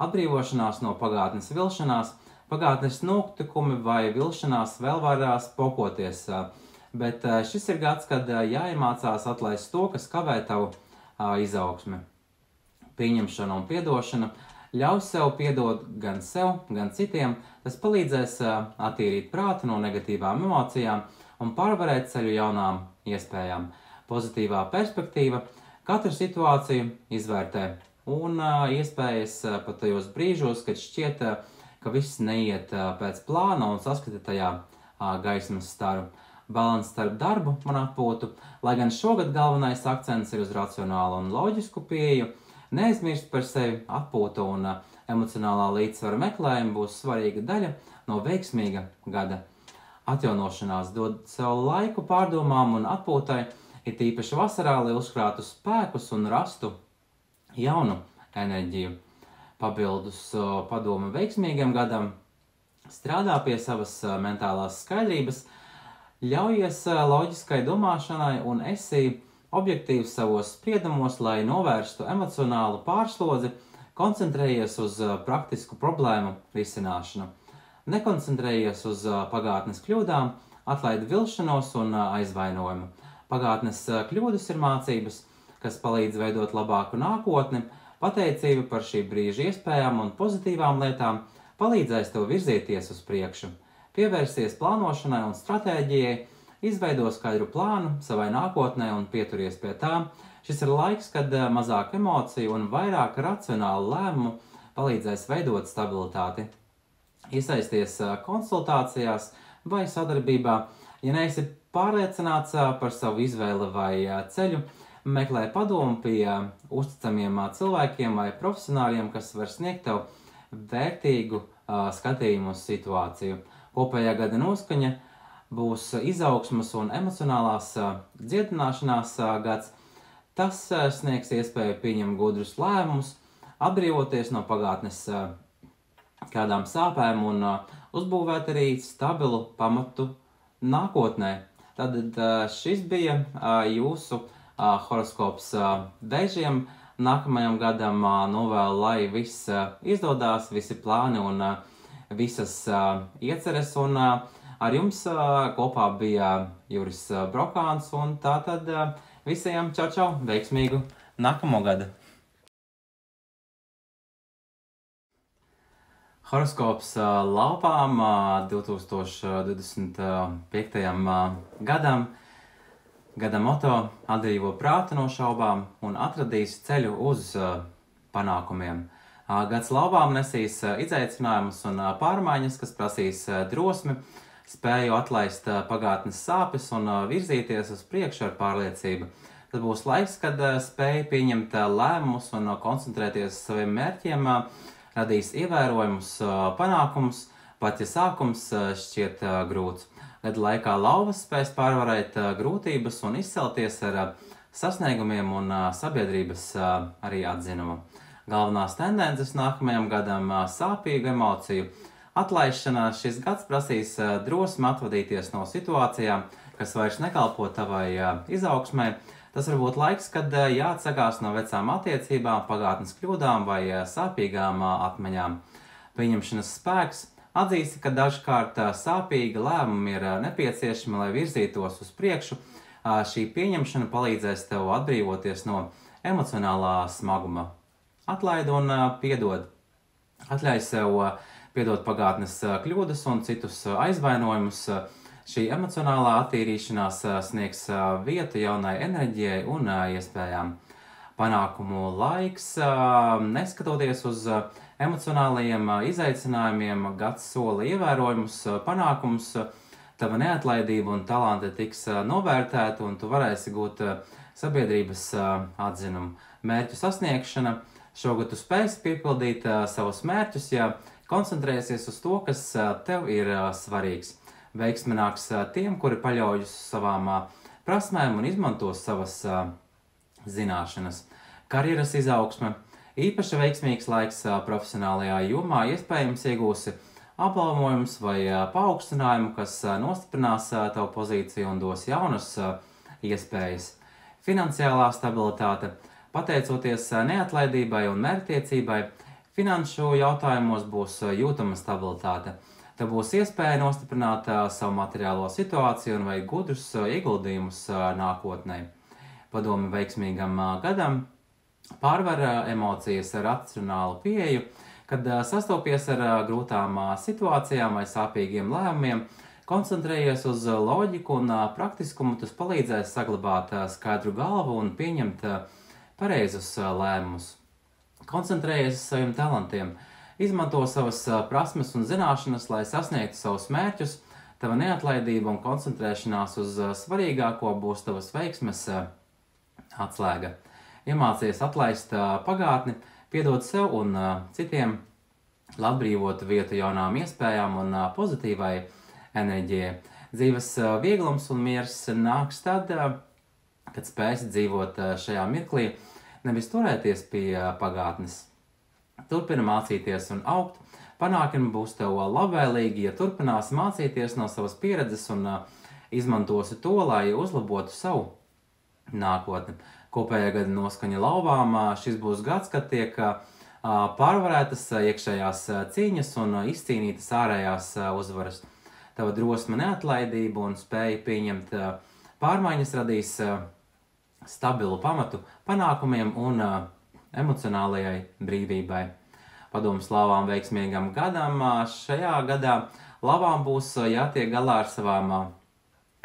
Atbrīvošanās no pagātnes vilšanās, pagātnes notikumi vai vilšanās vēl varās pokoties, bet šis ir gads, kad jāiemācās atlaist to, kas kavē tavu izaugsmi. Pieņemšana un piedošana ļauj sev piedot gan sev, gan citiem. Tas palīdzēs attīrīt prātu no negatīvām emocijām un pārvarēt ceļu jaunām iespējām. Pozitīvā perspektīva katru situāciju izvērtē un iespējas pat tajos brīžos, kad šķiet, ka viss neiet pēc plāna un saskata tajā gaismas staru. Balans starp darbu un atpūtu, lai gan šogad galvenais akcents ir uz racionālu un loģisku pieeju. Neaizmirst par sevi, atpūta un emocionālā līdzsvara meklējuma būs svarīga daļa no veiksmīga gada. Atjaunošanās dod sev laiku pārdomām un atpūtai, ir tīpaši vasarā, lai uzkrātu spēkus un rastu jaunu enerģiju. Papildus padomu veiksmīgam gadam, strādā pie savas mentālās skaidrības, ļaujies loģiskai domāšanai un esi objektīvs savos spriedumos, lai novērstu emocionālu pārslodzi, koncentrējies uz praktisku problēmu risināšanu. Nekoncentrējies uz pagātnes kļūdām, atlaid vilšanos un aizvainojumu. Pagātnes kļūdas ir mācības, kas palīdz veidot labāku nākotni. Pateicība par šī brīža iespējām un pozitīvām lietām palīdzēs tev virzieties uz priekšu. Pievērsties plānošanai un stratēģijai, izveido skaidru plānu savai nākotnē un pieturies pie tām. Šis ir laiks, kad mazāk emociju un vairāk racionālu lēmumu palīdzēs veidot stabilitāti. Iesaisties konsultācijās vai sadarbībā. Ja neesi pārliecināts par savu izvēli vai ceļu, meklē padomu pie uzticamiem cilvēkiem vai profesionāļiem, kas var sniegt tev vērtīgu skatījumu uz situāciju. Kopējā gada noskaņa būs izaugsmas un emocionālās dziedināšanās gads. Tas sniegs iespēju pieņemt gudrus lēmumus, atbrīvoties no pagātnes kādām sāpēm un uzbūvēt arī stabilu pamatu nākotnē. Tad šis bija jūsu horoskops Vēžiem nākamajam gadam. Novēlu, lai viss izdodās, visi plāni un visas ieceres un Ar jums kopā bija Juris Brokāns, un tātad visiem čau, veiksmīgu nākamo gadu! Horoskops laupām 2025. gadam. Gada moto – atbrīvo prātu no šaubām un atradīs ceļu uz panākumiem. Gads laupām nesīs izaicinājumus un pārmaiņas, kas prasīs drosmi, spēju atlaist pagātnes sāpes un virzīties uz priekšu ar pārliecību. Tas būs laiks, kad spēja pieņemt lēmumus un koncentrēties uz saviem mērķiem, radīs ievērojumus panākumus, pat ja sākums šķiet grūts. Gada laikā lauvas spēs pārvarēt grūtības un izcelties ar sasniegumiem un sabiedrības arī atzinumu. Galvenās tendences nākamajam gadam – sāpīgu emociju atlaišana. Šis gads prasīs drosmi atvadīties no situācijām, kas vairs nekalpo tavai izaugsmai. Tas var būt laiks, kad jāatsakās no vecām attiecībām, pagātnes kļūdām vai sāpīgām atmiņām. Pieņemšanas spēks atzīsti, ka dažkārt sāpīgi lēmumi ir nepieciešami, lai virzītos uz priekšu. Šī pieņemšana palīdzēs tev atbrīvoties no emocionālā smaguma. Atlaid un piedod. Atļauj sev piedot pagātnes kļūdas un citus aizvainojumus. Šī emocionālā attīrīšanās sniegs vietu jaunai enerģijai un iespējām. Panākumu laiks, neskatoties uz emocionālajiem izaicinājumiem, gads sola ievērojumus, panākumus, tava neatlaidība un talanti tiks novērtēti un tu varēsi gūt sabiedrības atzinumu. Mērķu sasniegšana. Šogad tu spēsi piepildīt savus mērķus, ja koncentrēsies uz to, kas tev ir svarīgs. Veiksme nāks tiem, kuri paļaujas uz savām prasmēm un izmantos savas zināšanas. Karjeras izaugsme. Īpaši veiksmīgs laiks profesionālajā jomā, iespējams iegūsi apbalvojumus vai paaugstinājumu, kas nostiprinās tavu pozīciju un dos jaunas iespējas. Finansiālā stabilitāte. Pateicoties neatlaidībai un mērķtiecībai, finanšu jautājumos būs jūtama stabilitāte. Tev būs iespēja nostiprināt savu materiālo situāciju un veikt gudrus ieguldījumus nākotnē. Padomi veiksmīgam gadam. Pārvar emocijas ar racionālu pieeju, kad sastopies ar grūtām situācijām vai sāpīgiem lēmumiem. Koncentrējies uz loģiku un praktiskumu, tas palīdzēs saglabāt skaidru galvu un pieņemt pareizus lēmumus. Koncentrējies uz saviem talantiem. Izmanto savas prasmes un zināšanas, lai sasniegtu savus mērķus. Tava neatlaidība un koncentrēšanās uz svarīgāko būs tavas veiksmes atslēga. Iemācies atlaist pagātni, piedot sev un citiem, lai atbrīvotu vietu jaunām iespējām un pozitīvai enerģijai. Dzīves vieglums un miers nāks tad, kad spēsi dzīvot šajā mirklī, nevis turēties pie pagātnes. Turpini mācīties un augt. Panākumi būs tev labvēlīgi, ja turpināsi mācīties no savas pieredzes un izmantosi to, lai uzlabotu savu nākotni. Kopējā gada noskaņa lauvām. Šis būs gads, kad tiek pārvarētas iekšējās cīņas un izcīnītas ārējās uzvaras. Tava drosme, neatlaidība un spēja pieņemt pārmaiņas radīs stabilu pamatu panākumiem un emocionālajai brīvībai. Padoms lauvām veiksmīgam gadam. Šajā gadā lauvām būs jātiek galā ar savām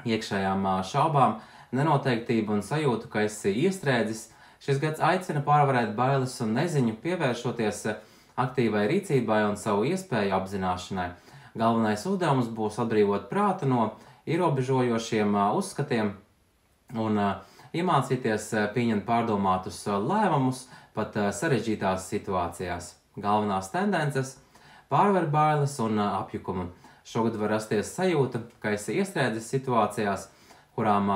iekšējām šaubām, nenoteiktību un sajūtu, ka esi iestrēdzis. Šis gads aicina pārvarēt bailes un neziņu, pievēršoties aktīvai rīcībai un savu iespēju apzināšanai. Galvenais uzdevums būs atbrīvot prātu no ierobežojošiem uzskatiem un iemācīties pieņemt pārdomātus lēmumus pat sarežģītās situācijās. Galvenās tendences – pārvar bailes un apjukumu. Šogad var rasties sajūta, ka esi iestrēdzis situācijās, kurām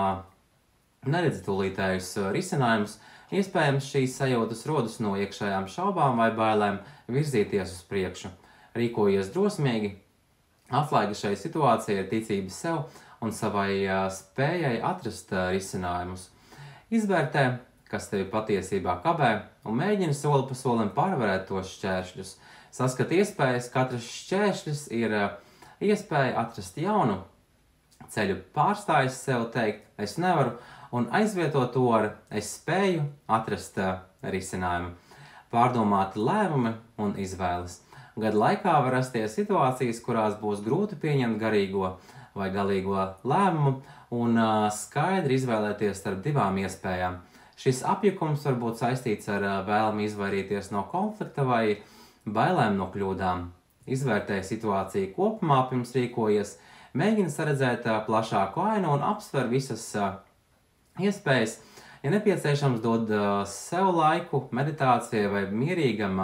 neredzi tūlītējus risinājumus. Iespējams, šīs sajūtas rodas no iekšējām šaubām vai bailēm virzīties uz priekšu. Rīkojies drosmīgi. Atslēga šai situācijai ir ticība sev un savai spējai atrast risinājumus. Izvērtē, kas tevi patiesībā kavē, un mēģini soli pa solim pārvarēt tos šķēršļus. Saskat iespējas, katrs šķēršļus ir iespēja atrast jaunu ceļu pārstājis sev teikt, es nevaru, un aizvietot to ar es spēju atrast risinājumu. Pārdomāti lēmumi un izvēles. Gada laikā var rasties situācijas, kurās būs grūti pieņemt garīgo vai galīgo lēmumu un skaidri izvēlēties starp divām iespējām. Šis apjukums var būt saistīts ar vēlmi izvairīties no konflikta vai bailēm no kļūdām. Izvērtē situāciju kopumā, pirms rīkojies, mēģina saredzēt plašāku ainu un apsver visas iespējas. Ja nepieciešams, dod sev laiku meditācijai vai mierīgam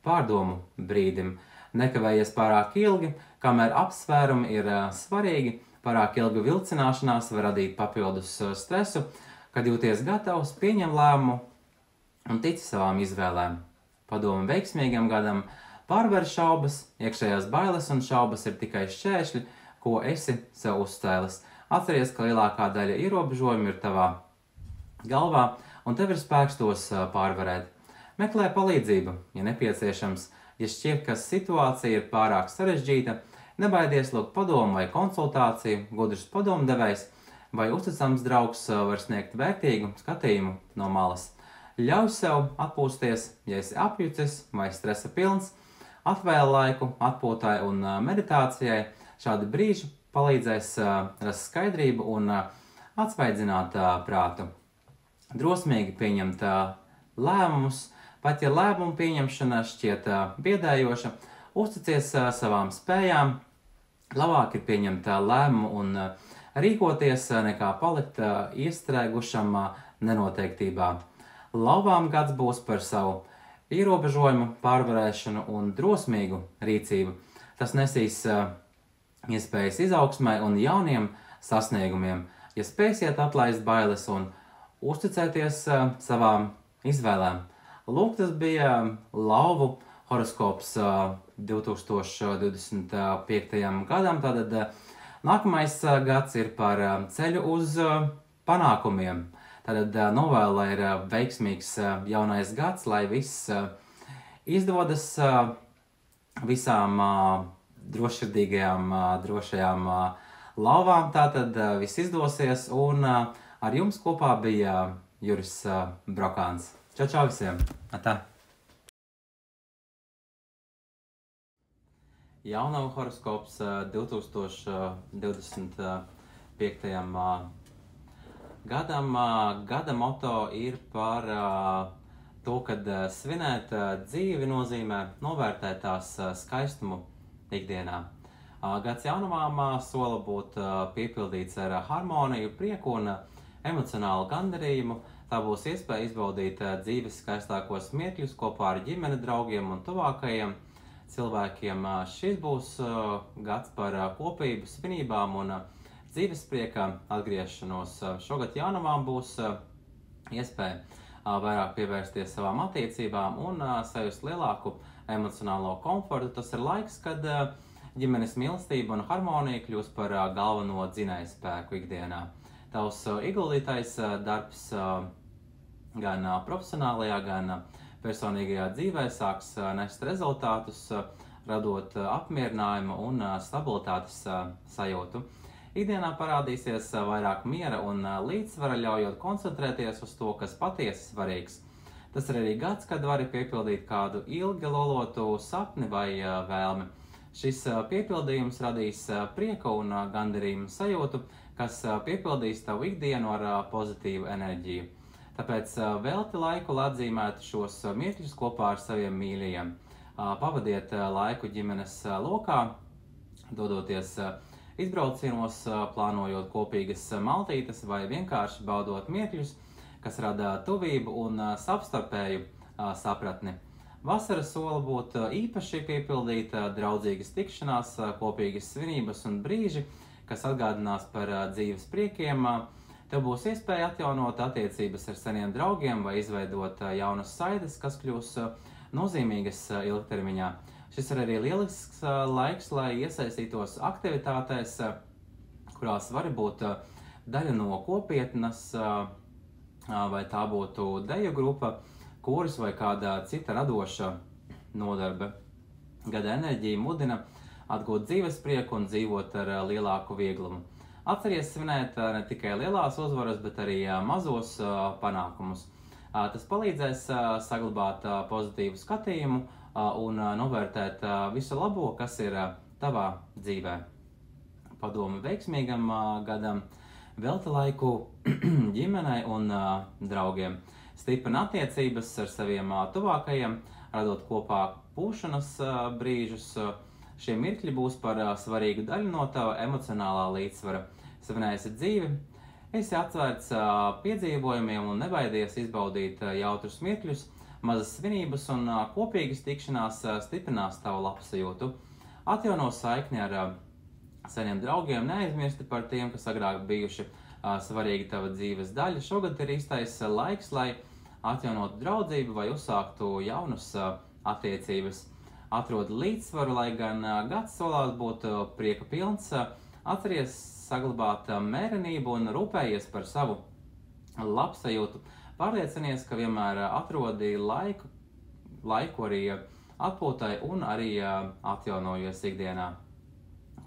pārdomu brīdim. Nekavējies pārāk ilgi, kamēr apsvērumi ir svarīgi, pārāk ilga vilcināšanās var radīt papildus stresu, kad jūties gatavs, pieņem lēmumu un tici savām izvēlēm. Padomu veiksmīgam gadam, pārvar šaubas, iekšējās bailes un šaubas ir tikai šķēršļi, ko esi sev uzcēlis. Atceries, ka lielākā daļa ierobežojumu ir tavā galvā, un tev ir spēks tos pārvarēt. Meklē palīdzību, ja nepieciešams. Ja šķiet, ka situācija ir pārāk sarežģīta, nebaidies lūgt padomu vai konsultāciju, gudrs padomdevējs vai uzticams draugs var sniegt vērtīgu skatījumu no malas. Ļauj sev atpūsties, ja esi apjucis vai stresa pilns, atvēl laiku atpūtai un meditācijai. Šādi brīži palīdzēs rast skaidrību un atsvaidzināt prātu. Drosmīgi pieņemt lēmumus, pat ja lēmumu pieņemšana šķiet biedējoša, uzticies savām spējām, labāk ir pieņemt lēmumu un rīkoties, nekā palikt iestrēgušam nenoteiktībā. Lauvām gads būs par savu ierobežojumu pārvarēšanu un drosmīgu rīcību. Tas nesīs iespējas izaugsmai un jauniem sasniegumiem, ja spēsiet atlaist bailes un uzticēties savām izvēlēm. Lūk, tas bija lauvu horoskops 2025. gadam. Tātad nākamais gads ir par ceļu uz panākumiem. Tātad novēlu, lai ir veiksmīgs jaunais gads, lai viss izdodas visām drošsirdīgajām, drošajām lauvām. Tātad viss izdosies, un ar jums kopā bija Juris Brokāns. Čau visiem! Atā! Jaunavu horoskops 2025. gadam. Gada moto ir par to, kad svinēt dzīvi nozīmē novērtēt tās skaistumu ikdienā. Gads jaunumām sola būt piepildīts ar harmoniju, prieku un emocionālu gandarījumu. Tā būs iespēja izbaudīt dzīves skaistākos mirkļus kopā ar ģimeni, draugiem un tuvākajiem cilvēkiem. Šis būs gads par kopību, svinībām un dzīves priekā atgriešanos. Šogad jaunumām būs iespēja vairāk pievērsties savām attiecībām un sajust lielāku emocionālo komfortu. Tas ir laiks, kad ģimenes mīlestība un harmonija kļūs par galveno dzinēju spēku ikdienā. Tavs ieguldītais darbs gan profesionālajā, gan personīgajā dzīvē sāks nest rezultātus, radot apmierinājumu un stabilitātes sajūtu. Ikdienā parādīsies vairāk miera un līdzsvara, ļaujot koncentrēties uz to, kas patiesi svarīgs. Tas ir arī gads, kad vari piepildīt kādu ilgi lolotu sapni vai vēlmi. Šis piepildījums radīs prieku un gandarījumu sajūtu, kas piepildīs tavu ikdienu ar pozitīvu enerģiju. Tāpēc velti laiku, lai atzīmētu šos mirkļus kopā ar saviem mīļajiem. Pavadiet laiku ģimenes lokā, dodoties izbraucienos, plānojot kopīgas maltītes vai vienkārši baudot mirkļus, kas rada tuvību un savstarpēju sapratni. Vasara sola būt īpaši piepildīta, draudzīgas tikšanās, kopīgas svinības un brīži, kas atgādinās par dzīves priekiem. Tev būs iespēja atjaunot attiecības ar seniem draugiem vai izveidot jaunas saites, kas kļūs nozīmīgas ilgtermiņā. Šis ir arī lielisks laiks, lai iesaistītos aktivitātēs, kurās var būt daļa no kopietnes, vai tā būtu deju grupa, kūris vai kāda cita radoša nodarbe. Gada enerģija mudina atgūt dzīves prieku un dzīvot ar lielāku vieglumu. Atceries svinēt ne tikai lielās uzvaras, bet arī mazos panākumus. Tas palīdzēs saglabāt pozitīvu skatījumu un novērtēt visu labo, kas ir tavā dzīvē. Padomu veiksmīgam gadam, velti laiku ģimenei un draugiem, stiprina attiecības ar saviem tuvākajiem, radot kopā pūšanas brīžus. Šie mirkļi būs par svarīgu daļu no tava emocionālā līdzsvara. Svinēsi dzīvi, esi atvērts piedzīvojumiem un nebaidies izbaudīt jautrus mirkļus, mazas svinības un kopīgas tikšanās stiprinās tavu labsajūtu. Atjauno saikni ar seniem draugiem, neaizmirsti par tiem, kas agrāk bijuši svarīgi tava dzīves daļa. Šogad ir īstais laiks, lai atjaunotu draudzību vai uzsāktu jaunas attiecības. Atrod līdzsvaru, lai gan gads solās būt prieka pilns, atceries saglabāt mērenību un rūpējies par savu labsajūtu. Pārliecinies, ka vienmēr atrodi laiku arī atpūtai un arī atjaunojies ikdienā.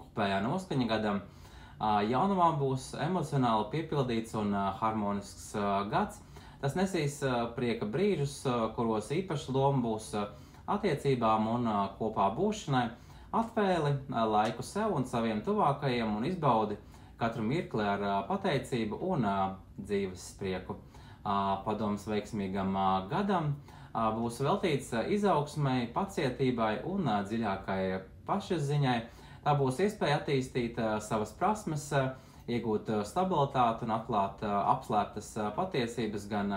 Kopējā noskaņa gadam jaunumā būs emocionāli piepildīts un harmonisks gads. Tas nesīs prieka brīžus, kuros īpaša loma būs attiecībām un kopā būšanai. Atvēli laiku sev un saviem tuvākajiem un izbaudi katru mirkli ar pateicību un dzīves prieku. Padoms veiksmīgam gadam būs veltīts izaugsmai, pacietībai un dziļākai pašapziņai. Tā būs iespēja attīstīt savas prasmes, iegūt stabilitāti un atklāt apslēptas patiesības gan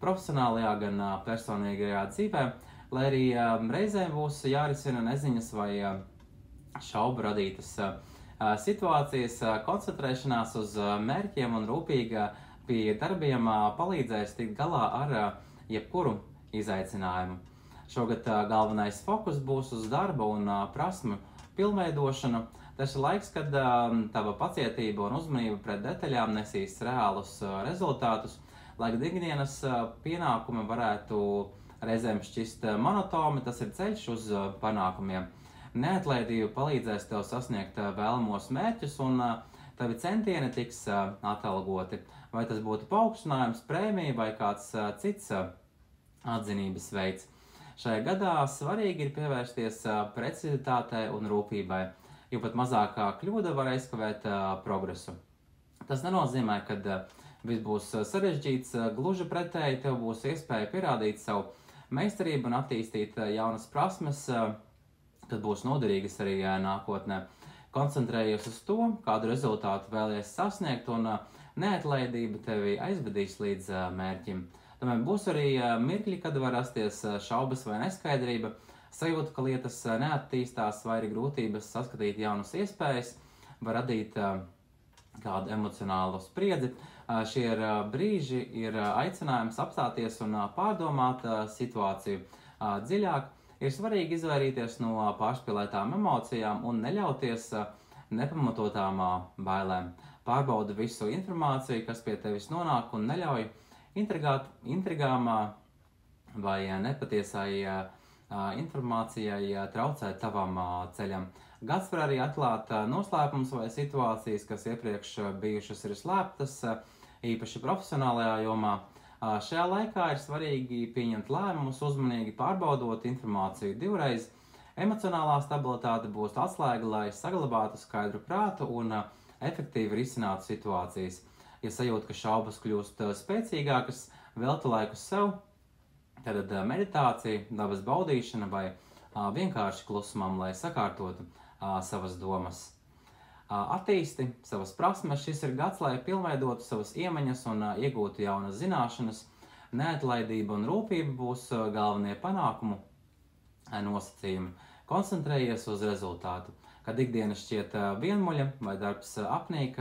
profesionālajā, gan personīgajā dzīvē, lai arī reizēm būs jārisina neziņas vai šaubu radītas situācijas. Koncentrēšanās uz mērķiem un rūpīga pieeja darbiem palīdzēs tikt galā ar jebkuru izaicinājumu. Šogad galvenais fokus būs uz darba un prasmu pilnveidošanu. Tas ir laiks, kad tava pacietība un uzmanība pret detaļām nesīs reālus rezultātus, lai gan ikdienas pienākumi varētu reizēm šķist monotoni, tas ir ceļš uz panākumiem. Neatlaidība palīdzēs tev sasniegt vēlamos mērķus un tavi centieni tiks atalgoti. Vai tas būtu paaugstinājums, prēmija vai kāds cits atzinības veids. Šajā gadā svarīgi ir pievērsties precizitātei un rūpībai, jo pat mazākā kļūda var aizkavēt progresu. Tas nenozīmē, ka viss būs sarežģīts, gluži pretēji tev būs iespēja pierādīt savu meistarību un attīstīt jaunas prasmes, kad būs noderīgas arī nākotnē. Koncentrējies uz to, kādu rezultātu vēlies sasniegt, un neatlaidība tevi aizvedīs līdz mērķim. Tomēr būs arī mirkļi, kad var rasties šaubas vai neskaidrība, sajūta, ka lietas neattīstās vai ir grūtības saskatīt jaunas iespējas, var radīt kādu emocionālu spriedzi. Šie brīži ir aicinājums apstāties un pārdomāt situāciju dziļāk. Ir svarīgi izvairīties no pārspīlētām emocijām un neļauties nepamatotām bailēm. Pārbaudi visu informāciju, kas pie tevis nonāk, un neļauj intrigām vai nepatiesai informācijai traucēt tavam ceļam. Gads var arī atklāt noslēpumus vai situācijas, kas iepriekš bijušas ir slēptas, īpaši profesionālajā jomā. Šajā laikā ir svarīgi pieņemt lēmumus, uzmanīgi pārbaudot informāciju divreiz. Emocionālā stabilitāte būs atslēga, lai saglabātu skaidru prātu un efektīvi risinātu situācijas. Ja sajūt, ka šaubas kļūst spēcīgākas, velti laiku sev, tad meditācija, dabas baudīšana vai vienkārši klusumam, lai sakārtotu savas domas. Attīsti savas prasmes, šis ir gads, lai pilnveidotu savas iemaņas un iegūtu jaunas zināšanas. Neatlaidība un rūpība būs galvenie panākumu nosacījumi. Koncentrējies uz rezultātu. Kad ikdiena šķiet vienmuļa vai darbs apnīk,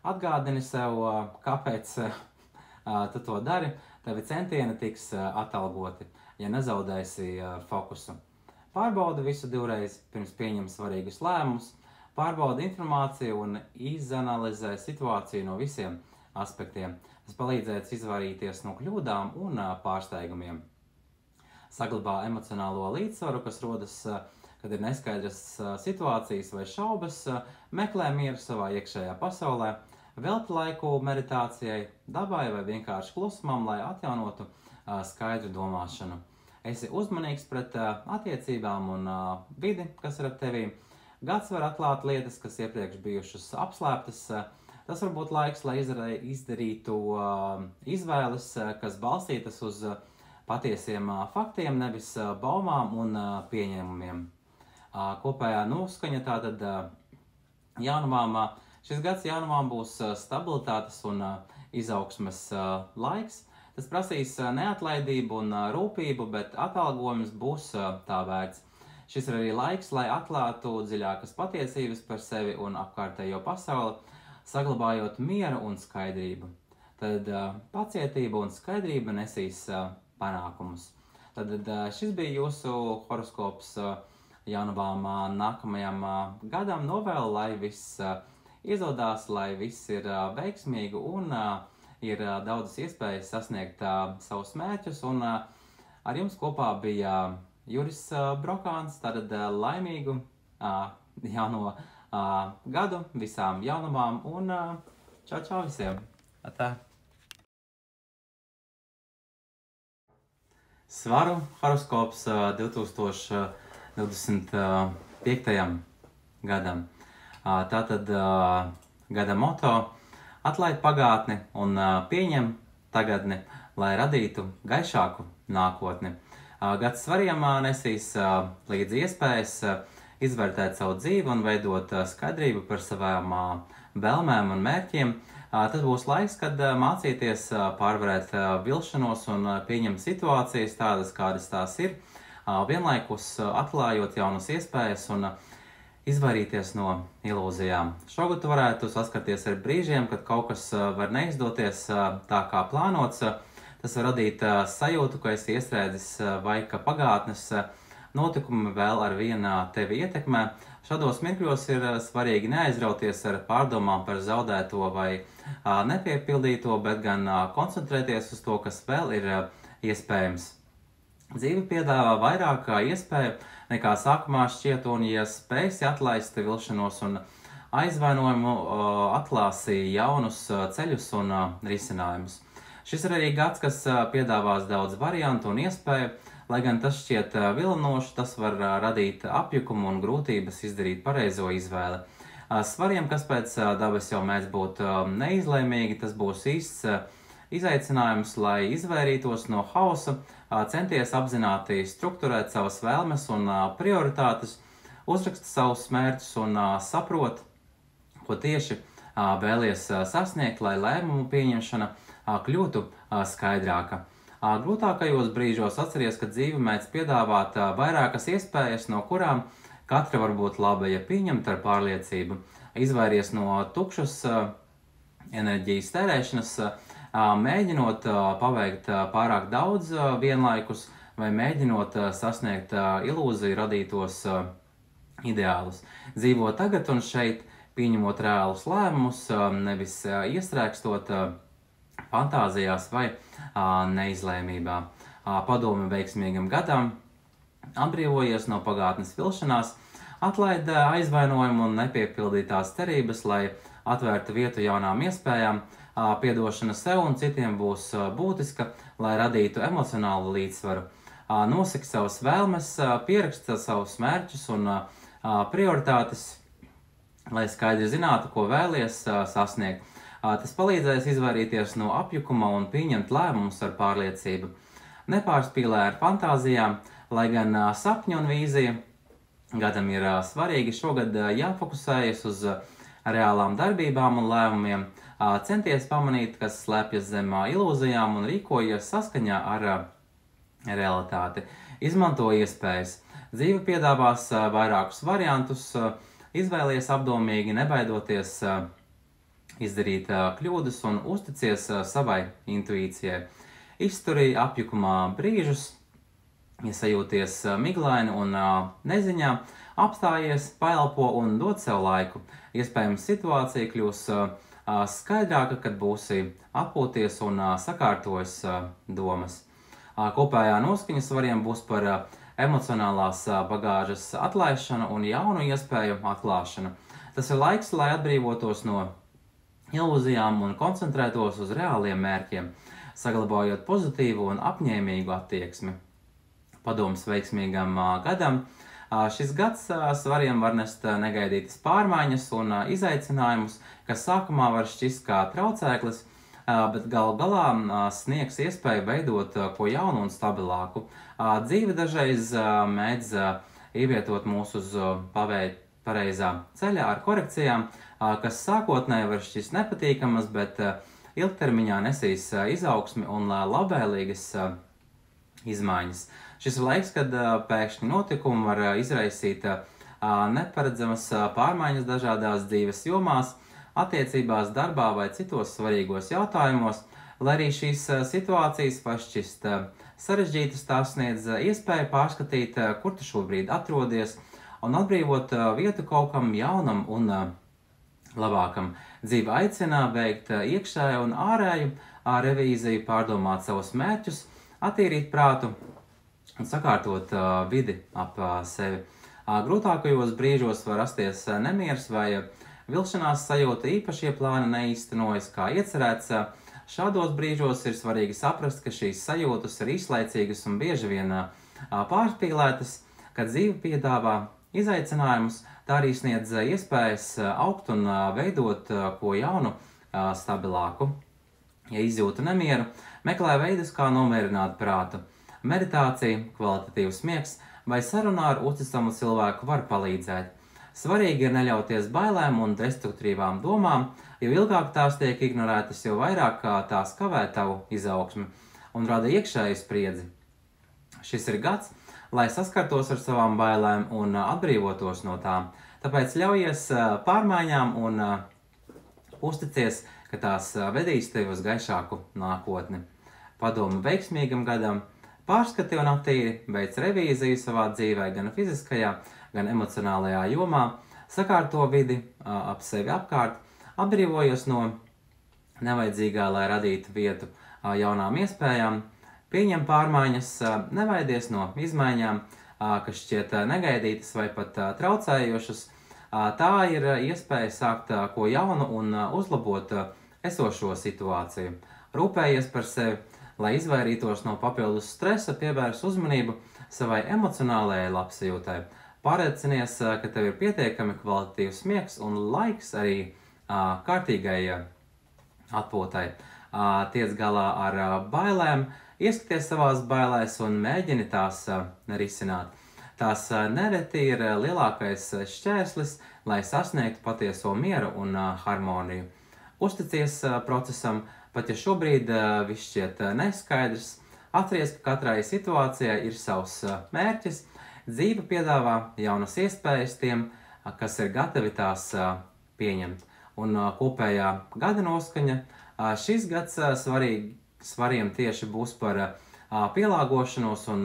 atgādini sev, kāpēc tu to dari, tavi centieni tiks atalgoti, ja nezaudēsi fokusu. Pārbaudi visu divreiz, pirms pieņem svarīgus lēmumus, pārbaudi informāciju un izanalizē situāciju no visiem aspektiem. Tas palīdzēs izvairīties no kļūdām un pārsteigumiem. Saglabā emocionālo līdzsvaru, kad ir neskaidras situācijas vai šaubas, meklē mieru savā iekšējā pasaulē, velti laiku meditācijai, dabai vai vienkārši klusumam, lai atjaunotu skaidru domāšanu. Esi uzmanīgs pret attiecībām un vidi, kas ir ap tevī. Gads var atklāt lietas, kas iepriekš bijušas apslēptas. Tas var būt laiks, lai izdarītu izvēles, kas balstītas uz patiesiem faktiem, nevis baumām un pieņēmumiem. Kopējā noskaņa tātad jaunumām. Šis gads jaunumām būs stabilitātes un izaugsmes laiks. Tas prasīs neatlaidību un rūpību, bet atalgojums būs tā vērts. Šis ir arī laiks, lai atklātu dziļākas patiesības par sevi un apkārtējo pasauli, saglabājot mieru un skaidrību. Tad pacietība un skaidrība nesīs panākumus. Tad šis bija jūsu horoskops jaunumām nākamajam gadam. Novēlu, lai viss izdodas, lai viss ir veiksmīgi un ir daudzas iespējas sasniegt savus mērķus. Un ar jums kopā bija Juris Brokāns. Tātad laimīgu jauno gadu visām jaunumām un čau visiem! Atā. Svaru horoskops 2025. gadam. Tātad gada moto – atlaid pagātni un pieņem tagadni, lai radītu gaišāku nākotni. Gads svariem nesīs līdzi iespējas izvērtēt savu dzīvi un veidot skaidrību par savām vēlmēm un mērķiem. Tas būs laiks, kad mācīties pārvarēt vilšanos un pieņemt situācijas tādas, kādas tās ir, vienlaikus atklājot jaunas iespējas un izvairīties no ilūzijām. Šogad tu varētu saskarties ar brīžiem, kad kaut kas var neizdoties tā kā plānots. Tas var radīt sajūtu, ka esi iestrēdzis vai ka pagātnes notikumi vēl ar vienu tevi ietekmē. Šādos mirkļos ir svarīgi neaizrauties ar pārdomām par zaudēto vai nepiepildīto, bet gan koncentrēties uz to, kas vēl ir iespējams. Dzīve piedāvā vairāk iespēju nekā sākumā šķiet, un ja spēsi atlaist vilšanos un aizvainojumu, atklāsi jaunus ceļus un risinājumus. Šis ir arī gads, kas piedāvās daudz variantu un iespēju. Lai gan tas šķiet vilinoši, tas var radīt apjukumu un grūtības izdarīt pareizo izvēli. Svariem, kas pēc dabas jau mēdz būt neizlēmīgi, tas būs īsts izaicinājums, lai izvairītos no hausa, centies apzināti strukturēt savas vēlmes un prioritātes, uzrakst savus mērķus un saprot, ko tieši vēlies sasniegt, lai lēmumu pieņemšana kļūtu skaidrāka. Grūtākajos brīžos atceries, ka dzīve mēdz piedāvāt vairākas iespējas, no kurām katra var būt laba, ja pieņemta ar pārliecību. Izvairies no tukšas enerģijas tērēšanas, mēģinot paveikt pārāk daudz vienlaikus vai mēģinot sasniegt ilūziju radītos ideālus. Dzīvo tagad un šeit, pieņemot reālus lēmumus, nevis iestrēgstot fantāzijās vai neizlēmībā. Padome veiksmīgam gadam, atbrīvojies no pagātnes vilšanās, atlaid aizvainojumu un nepiepildītās cerības, lai atvērtu vietu jaunām iespējām. Piedošana sev un citiem būs būtiska, lai radītu emocionālu līdzsvaru. Nosaki savas vēlmes, pieraksta savus mērķus un prioritātes, lai skaidri zinātu, ko vēlies sasniegt. Tas palīdzēs izvairīties no apjukuma un pieņemt lēmumus ar pārliecību. Nepārspīlē ar fantāzijām, lai gan sapņi un vīzija gadam ir svarīgi. Šogad jāfokusējas uz reālām darbībām un lēmumiem, centies pamanīt, kas slēpjas zem ilūzijām un rīkojies saskaņā ar realitāti. Izmanto iespējas. Dzīve piedāvās vairākus variantus, izvēlies apdomīgi, nebaidoties izdarīt kļūdas un uzticies savai intuīcijai. Izturī apjukumā brīžus, ja sajūties miglaini un neziņā, apstājies, paelpo un dod sev laiku. Iespējams, situācija kļūs skaidrāka, kad būsi atpūties un sakārtojas domas. Kopējā noskaņa svariem būs par emocionālās bagāžas atlaišana un jaunu iespēju atklāšana. Tas ir laiks, lai atbrīvotos no ilūzijām un koncentrētos uz reāliem mērķiem, saglabājot pozitīvu un apņēmīgu attieksmi. Padoms veiksmīgam gadam. Šis gads svariem var nest negaidītas pārmaiņas un izaicinājumus, kas sākumā var šķist kā traucēklis, bet galu galā sniegs iespēju veidot ko jaunu un stabilāku. Dzīve dažreiz mēdz ievietot mūs uz pareizā ceļā ar korekcijām, kas sākotnēji var šķist nepatīkamas, bet ilgtermiņā nesīs izaugsmi un labvēlīgas izmaiņas. Šis ir laiks, kad pēkšņi notikumi var izraisīt neparedzamas pārmaiņas dažādās dzīves jomās, attiecībās, darbā vai citos svarīgos jautājumos, lai arī šīs situācijas var šķist sarežģītas, tās sniedz iespēju pārskatīt, kur tu šobrīd atrodies, un atbrīvot vietu kaut kam jaunam un labākam. Dzīve aicina veikt iekšēju un ārēju revīziju, pārdomāt savus mērķus, attīrīt prātu un sakārtot vidi ap sevi. Grūtākajos brīžos var rasties nemieris vai vilšanās sajūta, īpašie plāni neīstenojas kā iecerēts. Šādos brīžos ir svarīgi saprast, ka šīs sajūtas ir īslaicīgas un bieži vien pārspīlētas, kad dzīve piedāvā izaicinājumus, tā arī sniedz iespējas augt un veidot ko jaunu, stabilāku. Ja izjūta nemieru, meklē veidus, kā nomierināt prātu. Meditācija, kvalitatīvs miegs vai sarunā ar uzticamu cilvēku var palīdzēt. Svarīgi ir neļauties bailēm un destruktīvām domām, jo ilgāk tās tiek ignorētas, jo vairāk tās kavē tavu izaugsmi un rada iekšēju spriedzi. Šis ir gads, lai saskartos ar savām bailēm un atbrīvotos no tām. Tāpēc ļaujies pārmaiņām un uzticies, ka tās vedīs tevi uz gaišāku nākotni. Padomu veiksmīgam gadam, pārskati un attīri, veic revīziju savā dzīvē gan fiziskajā, gan emocionālajā jomā, sakārto vidi ap sevi apkārt, atbrīvojies no nevajadzīgā, lai radītu vietu jaunām iespējām, pieņem pārmaiņas, nevaidies no izmaiņām, kas šķiet negaidītas vai pat traucējošas. Tā ir iespēja sākt ko jaunu un uzlabot esošo situāciju. Rūpējies par sevi, lai izvairītos no papildus stresa, pievērs uzmanību savai emocionālajai labsajūtai. Pārliecinies, ka tev ir pietiekami kvalitatīvs miegs un laiks arī kārtīgai atpūtai. Tiec galā ar bailēm, ieskaties savās bailēs un mēģini tās risināt. Tās nereti ir lielākais šķērslis, lai sasniegtu patieso mieru un harmoniju. Uzticies procesam, pat ja šobrīd viss šķiet neskaidrs, atceries, ka katrai situācijai ir savs mērķis. Dzīve piedāvā jaunas iespējas tiem, kas ir gatavi tās pieņemt. Un kopējā gada noskaņa šis gads svariem tieši būs par pielāgošanos un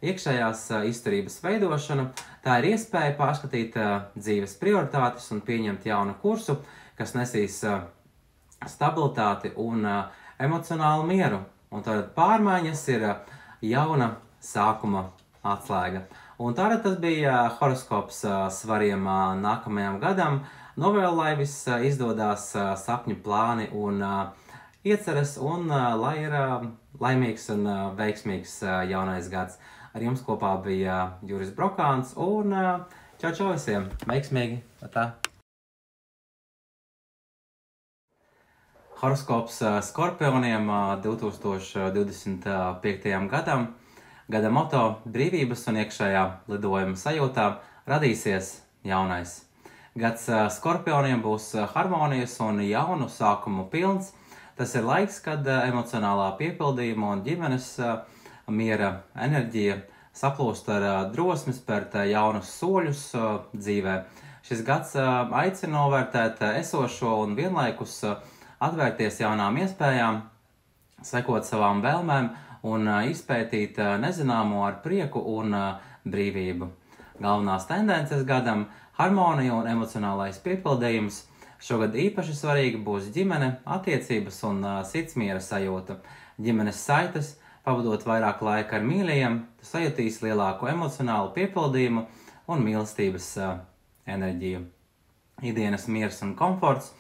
iekšējās izturības veidošanu. Tā ir iespēja pārskatīt dzīves prioritātes un pieņemt jaunu kursu, kas nesīs stabilitāti un emocionālu mieru. Un tad pārmaiņas ir jauna sākuma atslēga. Un tātad tas bija horoskops svariem nākamajam gadam. Novēlu, lai viss izdodās sapņu plāni un ieceres, un lai ir laimīgs un veiksmīgs jaunais gads. Ar jums kopā bija Juris Brokāns, un čau visiem! Veiksmīgi! Tā. Horoskops Skorpioniem 2025. gadam. Gada moto brīvības un iekšējā lidojuma sajūtā radīsies jaunais. Gads Skorpioniem būs harmonijas un jaunu sākumu pilns. Tas ir laiks, kad emocionālā piepildījuma un ģimenes miera enerģija saplūst ar drosmi spērt jaunus soļus dzīvē. Šis gads aicina novērtēt esošo un vienlaikus atvērties jaunām iespējām, sekot savām vēlmēm un izpētīt nezināmo ar prieku un brīvību. Galvenās tendences gadam – harmonija un emocionālais piepildījums. Šogad īpaši svarīgi būs ģimene, attiecības un sirdsmiera sajūta. Ģimenes saites, Pavadot vairāk laika ar mīļajiem, tu sajutīsi lielāku emocionālu piepildījumu un mīlestības enerģiju. Ikdienas miers un komforts.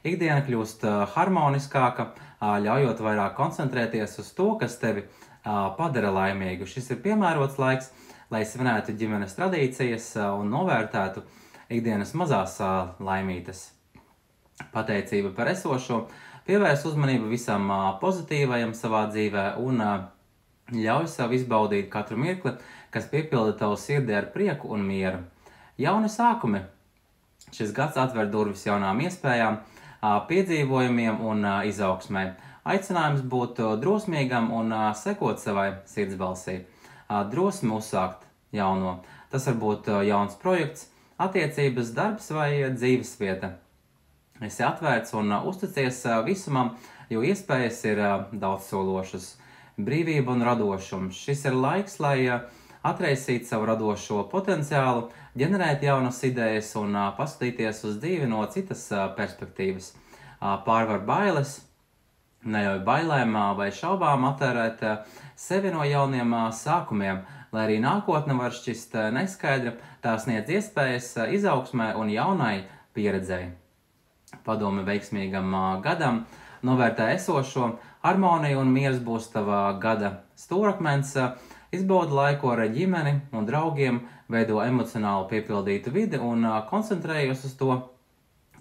Ikdiena kļūst harmoniskāka, ļaujot vairāk koncentrēties uz to, kas tevi padara laimīgu. Šis ir piemērots laiks, lai svinētu ģimenes tradīcijas un novērtētu ikdienas mazās laimītes. Pateicība par esošo pievērs uzmanību visam pozitīvajam savā dzīvē un ļauj sev izbaudīt katru mirkli, kas piepilda tavu sirdi ar prieku un mieru. Jauni sākumi. Šis gads atver durvis jaunām iespējām, piedzīvojumiem un izaugsmē. Aicinājums būt drosmīgam un sekot savai sirdsbalsī. Drosmi uzsākt jauno. Tas var būt jauns projekts, attiecības, darbs vai dzīvesvieta. Esi atvērts un uzticies visumam, jo iespējas ir daudzsološas. Brīvība un radošums. Šis ir laiks, lai atraisītu savu radošo potenciālu, ģenerēt jaunas idejas un paskatīties uz dzīvi no citas perspektīvas. Pārvar bailes, neļauj bailēm vai šaubām attērēt sevi no jauniem sākumiem, lai arī nākotne var šķist neskaidra, tā sniedz iespējas izaugsmē un jaunai pieredzei. Padome veiksmīgam gadam, novērtē esošo, harmonija un miers būs tavā gada stūrakmens, izbauda laiku ar ģimeni un draugiem, veido emocionāli piepildītu vidi un koncentrējies uz to,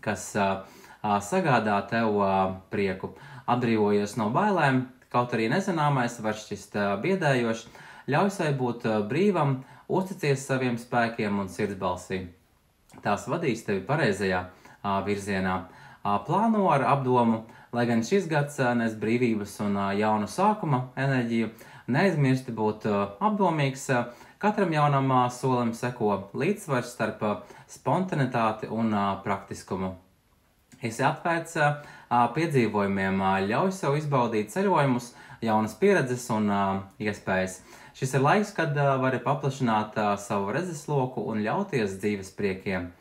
kas sagādā tev prieku. Atbrīvojies no bailēm, kaut arī nezināmais var šķist biedējošs, ļauj sev būt brīvam, uzticies saviem spēkiem un sirdsbalsī. Tās vadīs tevi pareizajā virzienā. Plāno ar apdomu, lai gan šis gads nes brīvības un jaunu sākuma enerģiju, neaizmirsti būt apdomīgs, katram jaunam solim seko līdzsvars starp spontanitāti un praktiskumu. Esi atvērts piedzīvojumiem, ļauj sev izbaudīt ceļojumus, jaunas pieredzes un iespējas. Šis ir laiks, kad vari paplašināt savu redzesloku un ļauties dzīves priekiem.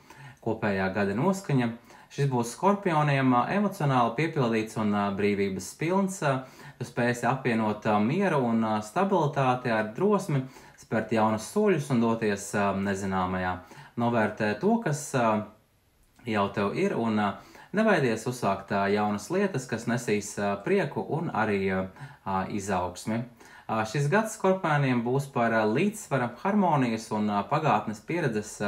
Kopējā gada noskaņa. Šis būs skorpioniem emocionāli piepildīts un brīvības pilns. Tu spēsi apvienot mieru un stabilitāti ar drosmi, spērt jaunus soļus un doties nezināmajā. Novērtē to, kas jau tev ir un nevaidies uzsākt jaunas lietas, kas nesīs prieku un arī izaugsmi. Šis gads skorpioniem būs par līdzsvara, harmonijas un pagātnes pieredzes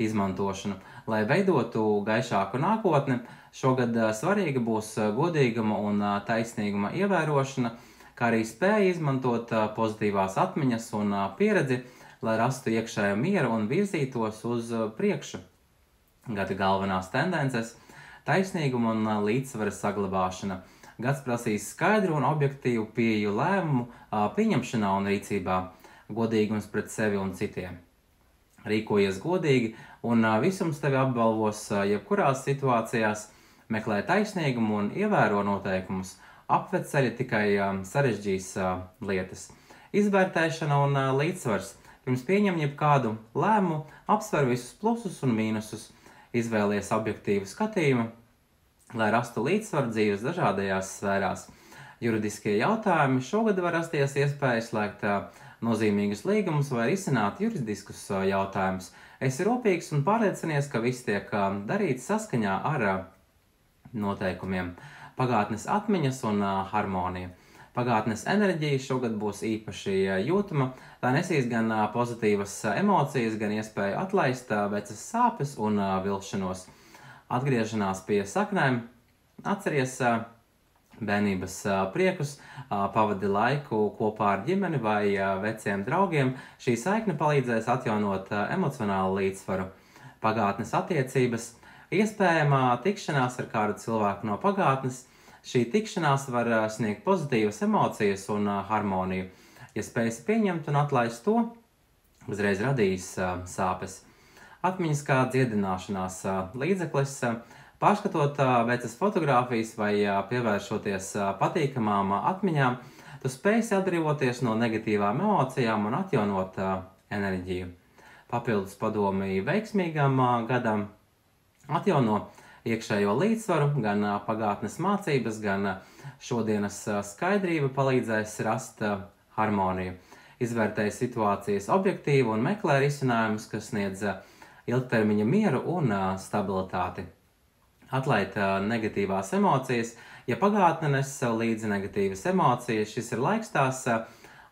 izmantošanu. Lai veidotu gaišāku nākotni, šogad svarīga būs godīguma un taisnīguma ievērošana, kā arī spēja izmantot pozitīvās atmiņas un pieredzi, lai rastu iekšējo mieru un virzītos uz priekšu. Gada galvenās tendences – taisnīguma un līdzsvara saglabāšana. Gads prasīs skaidru un objektīvu pieeju lēmumu pieņemšanā un rīcībā, godīgums pret sevi un citiem. Rīkojies godīgi un visums tevi apbalvos jebkurās situācijās, meklē taisnīgumu un ievēro noteikumus, apveceļi tikai sarežģīs lietas. Izvērtēšana un līdzsvars. Pirms pieņem jebkādu lēmumu, apsver visus plusus un mīnusus, izvēlies objektīvu skatījumu, lai rastu līdzsvaru dzīves dažādajās sfērās. Juridiskie jautājumi. Šogad var rasties iespējas slēgt nozīmīgus līgumus vai risināt juridiskus jautājumus. Esi rūpīgs un pārliecinies, ka viss tiek darīts saskaņā ar noteikumiem. Pagātnes atmiņas un harmonija. Pagātnes enerģija šogad būs īpaši jūtama. Tā nesīs gan pozitīvas emocijas, gan iespēju atlaist vecas sāpes un vilšanos. Atgriešanās pie saknēm. Atceries bērnības priekus, pavadi laiku kopā ar ģimeni vai veciem draugiem. Šī saikne palīdzēs atjaunot emocionālu līdzsvaru. Pagātnes attiecības. Iespējamā tikšanās ar kādu cilvēku no pagātnes. Šī tikšanās var sniegt pozitīvas emocijas un harmoniju. Ja spēsi pieņemt un atlaist to, uzreiz radīs sāpes. Atmiņas kā dziedināšanās līdzeklis. Pārskatot vecas fotogrāfijas vai pievēršoties patīkamām atmiņām, tu spēsi atbrīvoties no negatīvām emocijām un atjaunot enerģiju. Papildus padomi veiksmīgam gadam. Atjauno iekšējo līdzsvaru, gan pagātnes mācības, gan šodienas skaidrība palīdzēs rast harmoniju. Izvērtēj situācijas objektīvi un meklē risinājumus, kas sniedz ilgtermiņa mieru un stabilitāti. Atlaid negatīvās emocijas. Ja pagātne nes sev līdzi negatīvas emocijas, šis ir laiks tās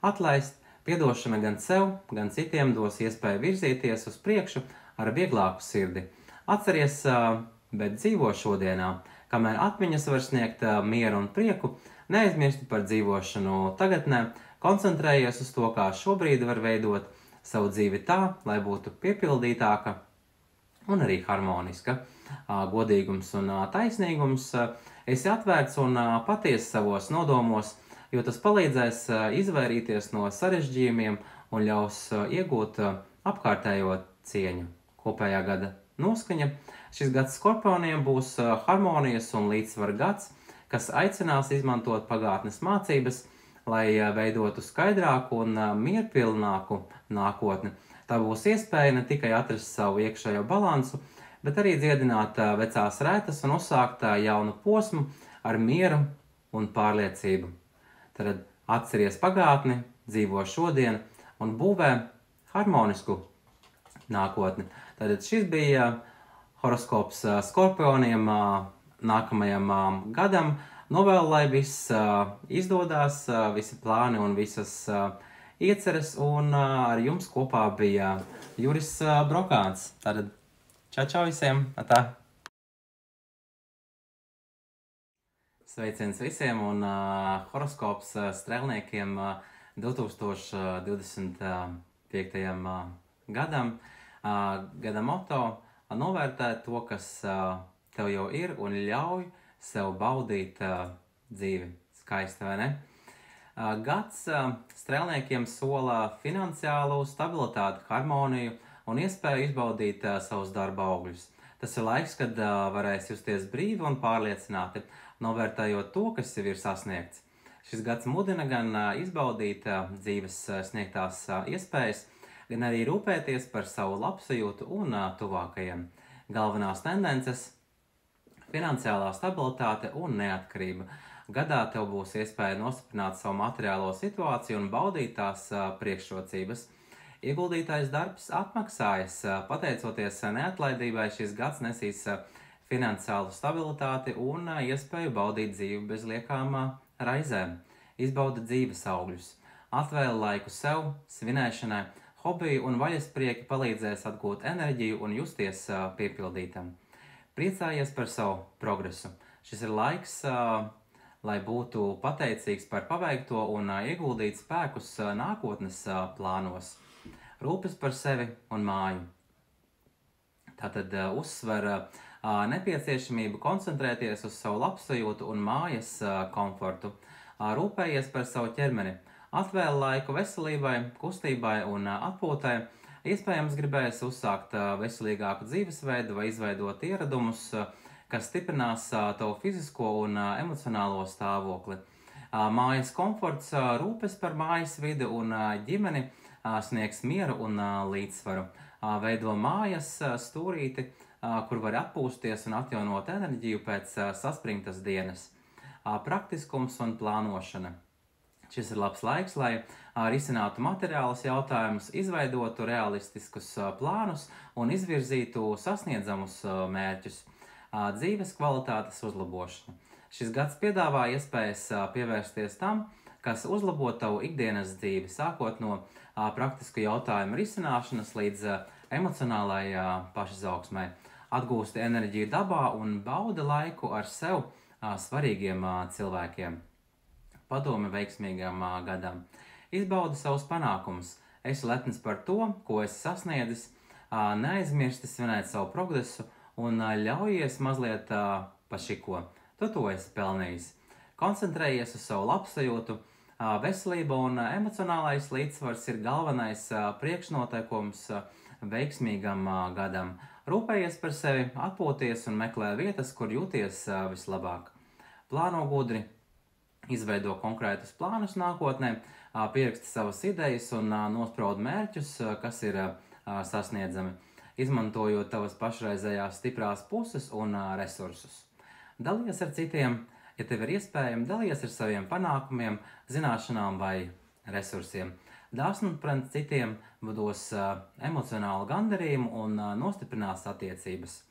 atlaist. Piedošana gan sev, gan citiem dos iespēju virzīties uz priekšu ar vieglāku sirdi. Atceries, bet dzīvo šodienā. Kamēr atmiņas var sniegt mieru un prieku, neaizmirsti par dzīvošanu tagadnē, koncentrējies uz to, kā šobrīd var veidot savu dzīvi tā, lai būtu piepildītāka un arī harmoniska. Godīgums un taisnīgums. Esi atvērts un patiess savos nodomos, jo tas palīdzēs izvairīties no sarežģījumiem un ļaus iegūt apkārtējo cieņu. Kopējā gada noskaņa. Šis gads Skorpioniem būs harmonijas un līdzsvara gads, kas aicinās izmantot pagātnes mācības, lai veidotu skaidrāku un mierpilnāku nākotni. Tā būs iespēja ne tikai atrast savu iekšējo balansu, bet arī dziedināt vecās rētas un uzsākt jaunu posmu ar mieru un pārliecību. Tad atceries pagātni, dzīvo šodien un būvē harmonisku nākotni. Tad šis bija horoskops Skorpioniem nākamajam gadam. Novēlu, lai viss izdodās, visi plāni un visas ieceres, un ar jums kopā bija Juris Brokāns. Tad čau visiem! Atā. Sveiciens visiem un horoskops strēlniekiem 2025. Gadam. Gada moto - novērtēt to, kas tev jau ir, un ļauj sev baudīt dzīvi. Skaisti, vai ne? Gads strēlniekiem sola finansiālu stabilitāti, harmoniju un iespēju izbaudīt savus darba augļus. Tas ir laiks, kad varēs justies brīvi un pārliecināti, novērtējot to, kas jau ir sasniegts. Šis gads mudina gan izbaudīt dzīves sniegtās iespējas, gan arī rūpēties par savu labsajūtu un tuvākajiem. Galvenās tendences - finansiālā stabilitāte un neatkarība. Gadā tev būs iespēja nostiprināt savu materiālo situāciju un baudīt tās priekšrocības. Ieguldītais darbs atmaksājas. Pateicoties neatlaidībai, šis gads nesīs finansiālu stabilitāti un iespēju baudīt dzīvi bez liekām raizēm. Izbaudi dzīves augļus. Atvēli laiku sev, svinēšanai, hobiju un vaļasprieki palīdzēs atgūt enerģiju un justies piepildītam. Priecājies par savu progresu. Šis ir laiks, lai būtu pateicīgs par paveikto un ieguldīt spēkus nākotnes plānos. Rūpes par sevi un māju. Tātad uzsver nepieciešamību koncentrēties uz savu labsajūtu un mājas komfortu. Rūpējies par savu ķermeni. Atvēli laiku veselībai, kustībai un atpūtai. Iespējams gribēs uzsākt veselīgāku dzīvesveidu vai izveidot ieradumus, kas stiprinās tavu fizisko un emocionālo stāvokli. Mājas komforts, rūpes par mājas vidi un ģimeni sniegs mieru un līdzsvaru. Veido mājas stūrīti, kur var atpūsties un atjaunot enerģiju pēc saspringtas dienas. Praktiskums un plānošana. Šis ir labs laiks, lai risinātu materiālus jautājumus, izveidotu realistiskus plānus un izvirzītu sasniedzamus mērķus. Dzīves kvalitātes uzlabošana. Šis gads piedāvā iespējas pievērsties tam, kas uzlabo tavu ikdienas dzīvi, sākot no praktisku jautājumu risināšanas līdz emocionālai pašizaugsmai. Atgūsti enerģiju dabā un baudi laiku ar sev svarīgiem cilvēkiem. Padome veiksmīgam gadam. Izbaudi savus panākumus. Esi lepns par to, ko esi sasniedzis, neaizmirsti svinēt savu progresu un ļaujies mazliet pašiko. Tu to esi pelnījis. Koncentrējies uz savu labsajūtu. Veselība un emocionālais līdzsvars ir galvenais priekšnoteikums veiksmīgam gadam. Rūpējies par sevi, atpūties un meklē vietas, kur jūties vislabāk. Plāno gudri. Izveido konkrētus plānus nākotnē, pieraksti savas idejas un nospraud mērķus, kas ir sasniedzami, izmantojot tavas pašreizējās stiprās puses un resursus. Dalies ar citiem, ja tev ir iespējams, dalies ar saviem panākumiem, zināšanām vai resursiem. Dāsnums pret citiem dos emocionālu gandarījumu un nostiprinās attiecības.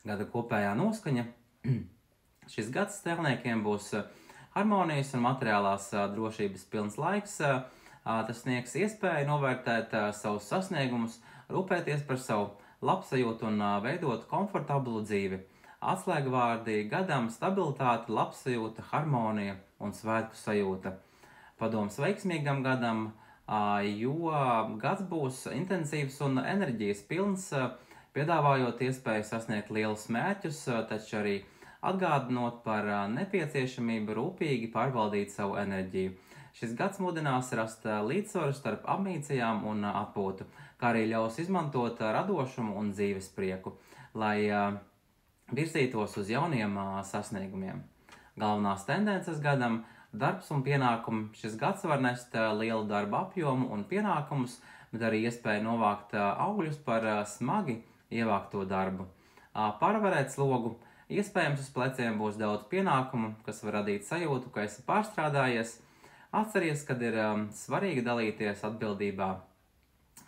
Gada kopējā noskaņa. Šis gads strēlniekiem būs harmonijas un materiālās drošības pilns laiks. Tas sniegs iespēju novērtēt savus sasniegumus, rūpēties par savu labsajūtu un veidot komfortablu dzīvi. Atslēgvārdi gadam - stabilitāte, labsajūta, harmonija un svētku sajūta. Padoms veiksmīgam gadam, jo gads būs intensīvs un enerģijas pilns, piedāvājot iespēju sasniegt lielus mērķus, taču arī atgādinot par nepieciešamību rūpīgi pārvaldīt savu enerģiju. Šis gads mudinās rast līdzsvaru starp ambīcijām un atpūtu, kā arī ļaus izmantot radošumu un dzīves prieku, lai virzītos uz jauniem sasniegumiem. Galvenās tendences gadam - darbs un pienākumi. Šis gads var nest lielu darba apjomu un pienākumus, bet arī iespēju novākt augļus par smagi ievākto darbu. Pārvarēt slogu. Iespējams, uz pleciem būs daudz pienākumu, kas var radīt sajūtu, ka esi pārstrādājies. Atceries, kad ir svarīgi dalīties atbildībā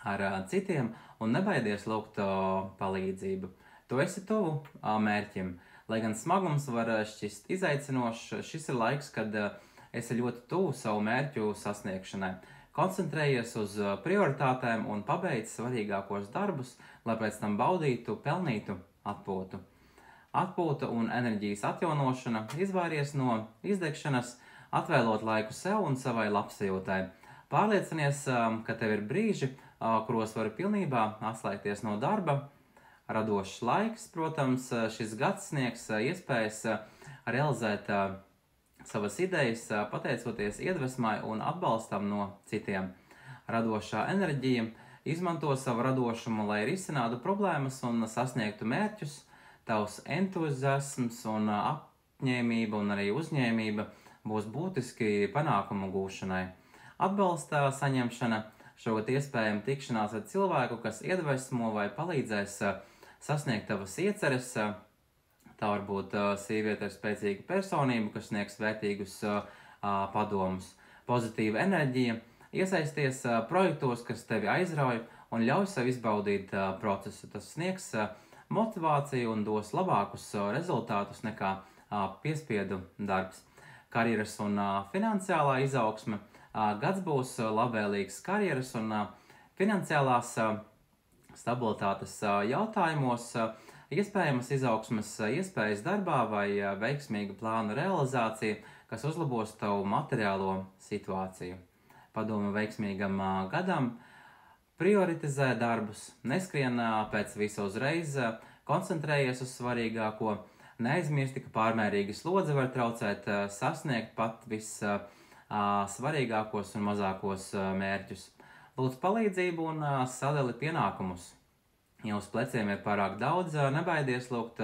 ar citiem un nebaidies lūgt palīdzību. Tu esi tuvu mērķim. Lai gan smagums var šķist izaicinošs, šis ir laiks, kad esi ļoti tuvu savu mērķu sasniegšanai. Koncentrējies uz prioritātēm un pabeidz svarīgākos darbus, lai pēc tam baudītu pelnītu atpūtu. Atpūta un enerģijas atjaunošana. Izvairies no izdegšanas, atvēlot laiku sev un savai labsajūtai. Pārliecinies, ka tev ir brīži, kuros vari pilnībā atslēgties no darba. Radošs laiks, protams, šis gads sniegs iespējas realizēt savas idejas, pateicoties iedvesmai un atbalstam no citiem. Radošā enerģija. Izmanto savu radošumu, lai risinātu problēmas un sasniegtu mērķus. Tavs entuziasms un apņēmība un arī uzņēmība būs būtiski panākumu gūšanai. Atbalsta saņemšana. Šogad iespējama tikšanās ar cilvēku, kas iedvesmo vai palīdzēs sasniegt tavas ieceres. Tā var būt sieviete ar spēcīgu personību, kas sniegs vērtīgus padomus. Pozitīva enerģija. Iesaisties projektos, kas tevi aizrauj un ļauj sev izbaudīt procesu. Tas sniegs motivāciju un dos labākus rezultātus nekā piespiedu darbs. Karjeras un finansiālā izaugsme. Gads būs labvēlīgs karjeras un finansiālās stabilitātes jautājumos, iespējamas izaugsmes iespējas darbā vai veiksmīga plāna realizācija, kas uzlabos tavu materiālo situāciju. Padomu veiksmīgam gadam. Prioritizē darbus, neskrien pēc visa uzreiz, koncentrējies uz svarīgāko, neaizmirsti, ka pārmērīga slodze var traucēt sasniegt pat vissvarīgākos un mazākos mērķus. Lūdz palīdzību un sadali pienākumus. Ja uz pleciem ir pārāk daudz, nebaidies lūgt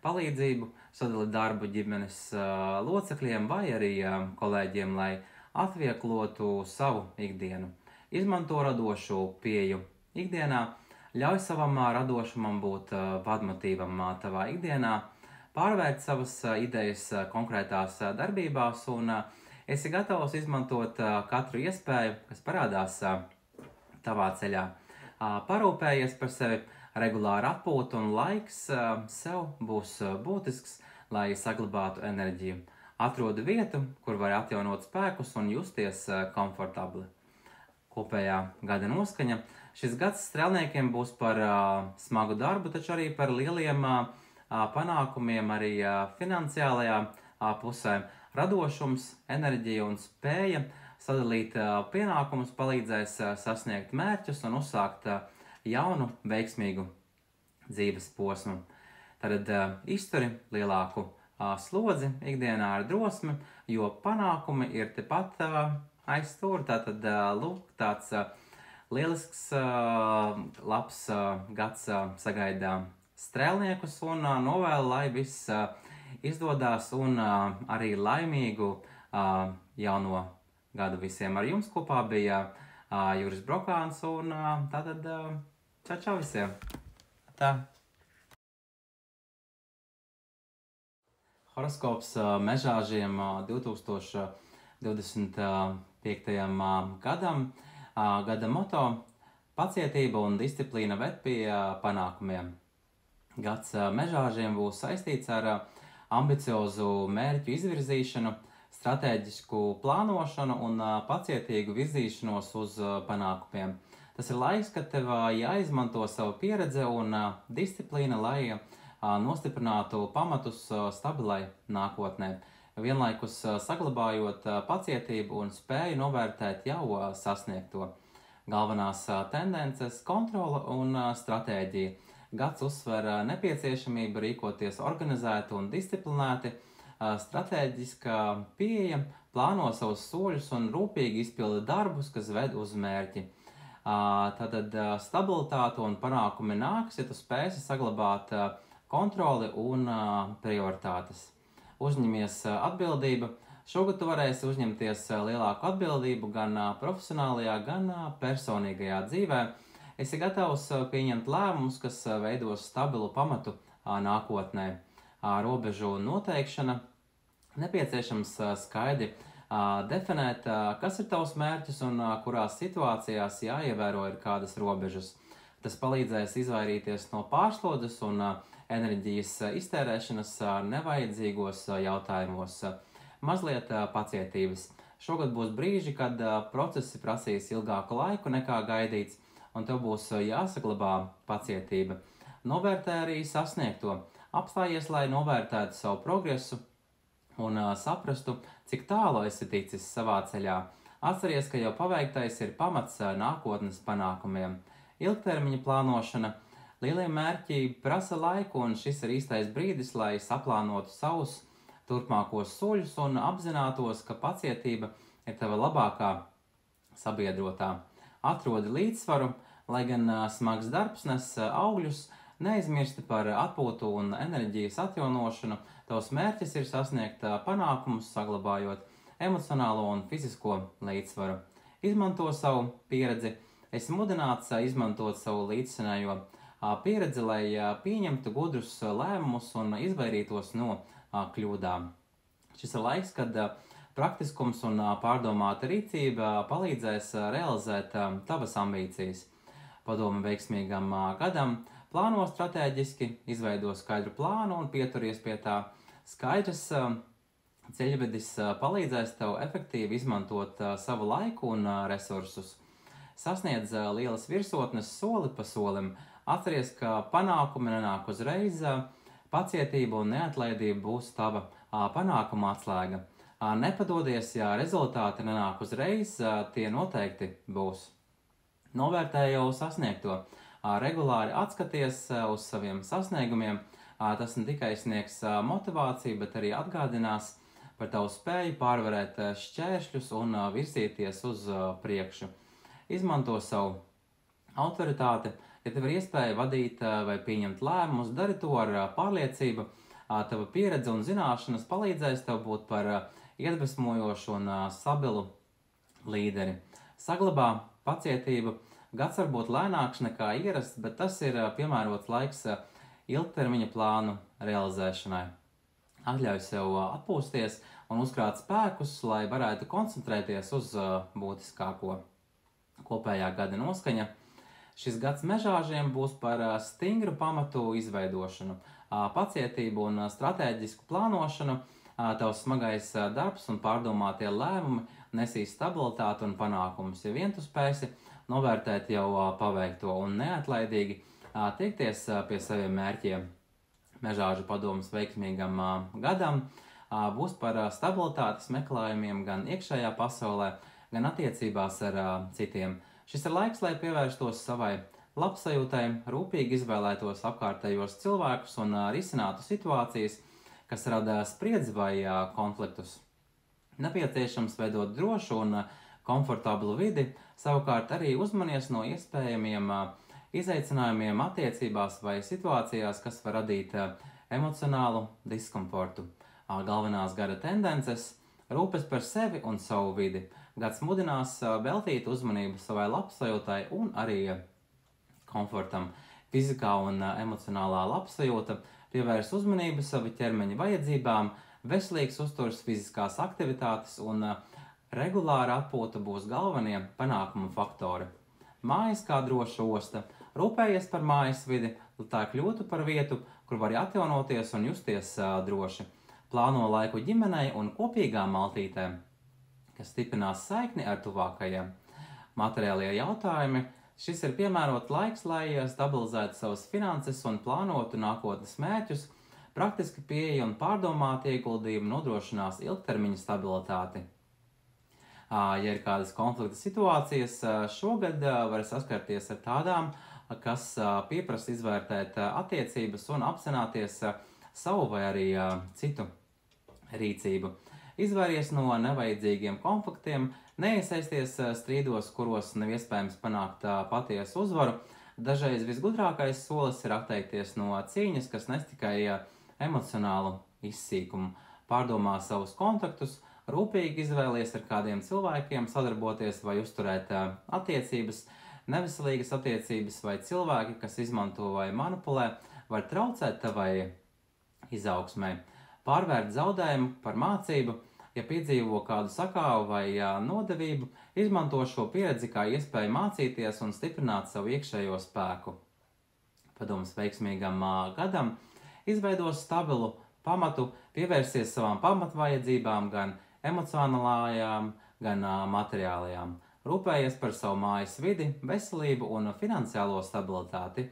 palīdzību, sadali darbu ģimenes locekļiem vai arī kolēģiem, lai atvieglotu savu ikdienu. Izmanto radošu pieeju ikdienā, ļauj savam radošumam būt vadmotīvam tavā ikdienā, pārvērt savas idejas konkrētās darbībās un esi gatavs izmantot katru iespēju, kas parādās tavā ceļā. Parūpējies par sevi, regulāri atpūta un laiks sev būs būtisks, lai saglabātu enerģiju. Atrodi vietu, kur var atjaunot spēkus un justies komfortabli. Kopējā gada noskaņa. Šis gads strēlniekiem būs par smagu darbu, taču arī par lieliem panākumiem arī finansiālajā pusē. Radošums, enerģija un spēja sadalīt pienākumus palīdzēs sasniegt mērķus un uzsākt jaunu, veiksmīgu dzīves posmu. Tad izturi lielāku slodzi ikdienā ar drosmi, jo panākumi ir tepat aiz stūra. Tātad, lūk, tāds lielisks, labs gads sagaida strēlniekus un novēlu, lai viss izdodās un arī laimīgu jauno gadu visiem. Ar jums kopā bija Juris Brokāns un tātad čau visiem! Tā. Horoskops mežāžiem 2021. 5. gadam. Gada moto - pacietība un disciplīna ved pie panākumiem. Gads mežāžiem būs saistīts ar ambiciozu mērķu izvirzīšanu, stratēģisku plānošanu un pacietīgu virzīšanos uz panākumiem. Tas ir laiks, kad tev jāizmanto savu pieredze un disciplīna, lai nostiprinātu pamatus stabilai nākotnē, vienlaikus saglabājot pacietību un spēju novērtēt jau sasniegto. Galvenās tendences - kontrole un stratēģija. Gads uzsver nepieciešamību rīkoties organizēti un disciplinēti, stratēģiska pieeja, plāno savus soļus un rūpīgi izpilda darbus, kas ved uz mērķi. Tātad stabilitāte un panākumi nāks, ja tu spēsi saglabāt kontroli un prioritātes. Uzņemies atbildību. Šogad tu varēsi uzņemties lielāku atbildību gan profesionālajā, gan personīgajā dzīvē. Esi gatavs pieņemt lēmumus, kas veidos stabilu pamatu nākotnē. Robežu noteikšana. Nepieciešams skaidri definēt, kas ir tavs mērķis un kurās situācijās jāievēro ir kādas robežas. Tas palīdzēs izvairīties no pārslodzes un enerģijas iztērēšanas nevajadzīgos jautājumos. Mazliet pacietības. Šogad būs brīži, kad procesi prasīs ilgāku laiku nekā gaidīts, un tev būs jāsaglabā pacietība. Novērtē arī sasniegto. Apstājies, lai novērtētu savu progresu un saprastu, cik tālu esi ticis savā ceļā. Atceries, ka jau paveiktais ir pamats nākotnes panākumiem. Ilgtermiņa plānošana. Lielie mērķi prasa laiku, un šis ir īstais brīdis, lai saplānotu savus turpmākos soļus un apzinātos, ka pacietība ir tava labākā sabiedrotā. Atrodi līdzsvaru, lai gan smags darbs nes augļus, neaizmirsti par atpūtu un enerģijas atjaunošanu. Tavs mērķis ir sasniegt panākumus, saglabājot emocionālo un fizisko līdzsvaru. Izmanto savu pieredzi. Esi mudināts izmantot savu līdzsinējo pieredzi, lai pieņemtu gudrus lēmumus un izvairītos no kļūdām. Šis ir laiks, kad praktiskums un pārdomāta rīcība palīdzēs realizēt tavas ambīcijas. Padomu veiksmīgam gadam. Plāno stratēģiski, izveido skaidru plānu un pieturies pie tā. Skaidrs ceļvedis palīdzēs tev efektīvi izmantot savu laiku un resursus. Sasniedz lielas virsotnes soli pa solim. Atceries, ka panākumi nenāk uzreiz. Pacietība un neatlaidība būs tava panākuma atslēga. Nepadodies, ja rezultāti nenāk uzreiz, tie noteikti būs. Novērtē jau sasniegto. Regulāri atskaties uz saviem sasniegumiem. Tas ne tikai sniegs motivāciju, bet arī atgādinās par tavu spēju pārvarēt šķēršļus un virzīties uz priekšu. Izmanto savu autoritāti. Ja tev ir iespēja vadīt vai pieņemt lēmumus, dari to ar pārliecību. Tava pieredze un zināšanas palīdzēs tev būt par iedvesmojošu un stabilu līderi. Saglabā pacietību. Gads var būt lēnāks nekā ierasts, bet tas ir piemērots laiks ilgtermiņa plānu realizēšanai. Atļauj sev atpūsties un uzkrāt spēkus, lai varētu koncentrēties uz būtiskāko. Kopējā gada noskaņa. Šis gads mežāžiem būs par stingru pamatu izveidošanu, pacietību un stratēģisku plānošanu. Tavs smagais darbs un pārdomātie lēmumi nesīs stabilitāti un panākumus. Ja vien tu spēsi novērtēt jau paveikto un neatlaidīgi tiekties pie saviem mērķiem. Mežāžu padomas veiksmīgam gadam būs par stabilitātes meklējumiem gan iekšējā pasaulē, gan attiecībās ar citiem. Šis ir laiks, lai pievērstos savai labsajūtai, rūpīgi izvēlētos apkārtējos cilvēkus un risinātu situācijas, kas rada spriedzi vai konfliktus. Nepieciešams veidot drošu un komfortablu vidi, savukārt arī uzmanies no iespējamiem izaicinājumiem attiecībās vai situācijās, kas var radīt emocionālu diskomfortu. Galvenās gada tendences - rūpes par sevi un savu vidi. Gads mudinās veltīt uzmanību savai labsajūtai un arī komfortam. Fizikā un emocionālā labsajūta pievērs uzmanību savu ķermeņa vajadzībām, veselīgs uzturs, fiziskās aktivitātes un Regulāra atpūta būs galvenie panākumu faktori. Mājas kā droša osta, rūpējies par mājas vidi, lai tā kļūtu par vietu, kur var atjaunoties un justies droši. Plāno laiku ģimenei un kopīgām maltītēm, kas stiprinās saikni ar tuvākajiem. Materiālie jautājumi. Šis ir piemērots laiks, lai stabilizētu savas finanses un plānotu nākotnes mērķus. Praktiski pieeja un pārdomāti ieguldījumi nodrošinās ilgtermiņa stabilitāti. Ja ir kādas konflikta situācijas, šogad var saskarties ar tādām, kas pieprasa izvērtēt attiecības un apzināties savu vai arī citu rīcību. Izvairies no nevajadzīgiem konfliktiem, neiesaisties strīdos, kuros nav iespējams panākt patiesu uzvaru. Dažreiz visgudrākais solis ir atteikties no cīņas, kas nes tikai emocionālu izsīkumu. Pārdomā savus kontaktus, rūpīgi izvēlies ar kādiem cilvēkiem sadarboties vai uzturēt attiecības. Neveselīgas attiecības vai cilvēki, kas izmanto vai manipulē, var traucēt tavai izaugsmai. Pārvērt zaudējumu par mācību, ja piedzīvo kādu sakāvu vai nodevību, izmanto šo pieredzi kā iespēju mācīties un stiprināt savu iekšējo spēku. Padoms veiksmīgam gadam, izveidos stabilu pamatu, pievērsies savām pamatvajadzībām, gan emocionālajām, gan materiālajām. Rūpējies par savu mājas vidi, veselību un finansiālo stabilitāti.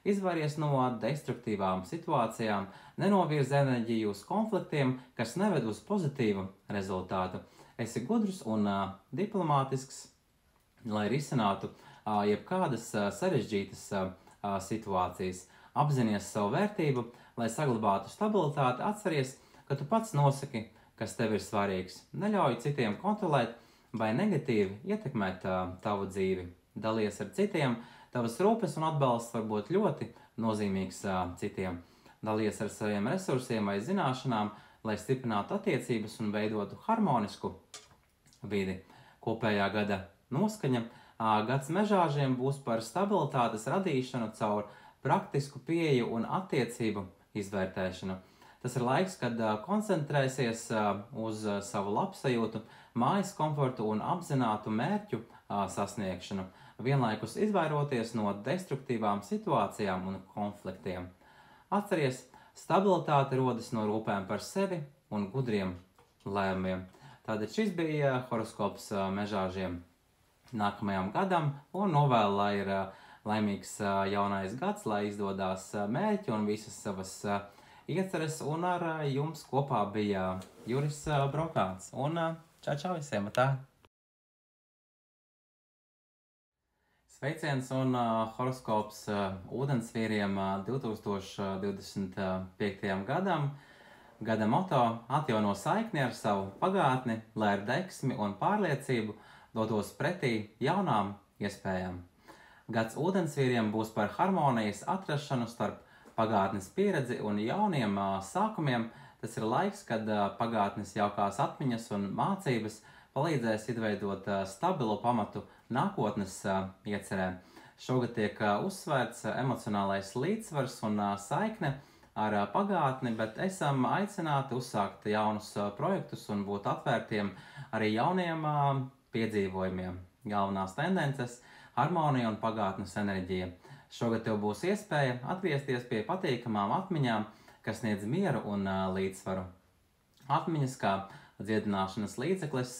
Izvairies no destruktīvām situācijām, nenovirz enerģiju uz konfliktiem, kas neved uz pozitīvu rezultātu. Esi gudrs un diplomātisks, lai risinātu jebkādas sarežģītas situācijas. Apzinies savu vērtību, lai saglabātu stabilitāti, atceries, ka tu pats nosaki, kas tev ir svarīgs. Neļauj citiem kontrolēt vai negatīvi ietekmēt tavu dzīvi. Dalies ar citiem, tavas rūpes un atbalsts var būt ļoti nozīmīgs citiem. Dalies ar saviem resursiem vai zināšanām, lai stiprinātu attiecības un veidotu harmonisku vidi. Kopējā gada noskaņa. Gads mežāžiem būs par stabilitātes radīšanu caur praktisku pieeju un attiecību izvērtēšanu. Tas ir laiks, kad koncentrēsies uz savu labsajūtu, mājas komfortu un apzinātu mērķu sasniegšanu, vienlaikus izvairoties no destruktīvām situācijām un konfliktiem. Atceries, stabilitāte rodas no rūpēm par sevi un gudriem lēmumiem. Tātad šis bija horoskops mežāžiem nākamajam gadam un novēlu, lai ir laimīgs jaunais gads, lai izdodas mērķi un visas savas ieceres, un ar jums kopā bija Juris Brokāns. Un čau visiem! Tā! Sveiciens un horoskops ūdensvīriem 2025. gadam. Gada moto – atjauno saikni ar savu pagātni, lai ar deksmi un pārliecību dotos pretī jaunām iespējām. Gads ūdensvīriem būs par harmonijas atrašanu starp pagātnes pieredzi un jauniem sākumiem. Tas ir laiks, kad pagātnes jaukās atmiņas un mācības palīdzēs izveidot stabilu pamatu nākotnes iecerēm. Šogad tiek uzsvērts emocionālais līdzsvars un saikne ar pagātni, bet esam aicināti uzsākt jaunus projektus un būt atvērtiem arī jauniem piedzīvojumiem. Galvenās tendences – harmonija un pagātnes enerģija. Šogad tev būs iespēja atgriezties pie patīkamām atmiņām, kas sniedz mieru un līdzsvaru. Atmiņas kā dziedināšanas līdzeklis,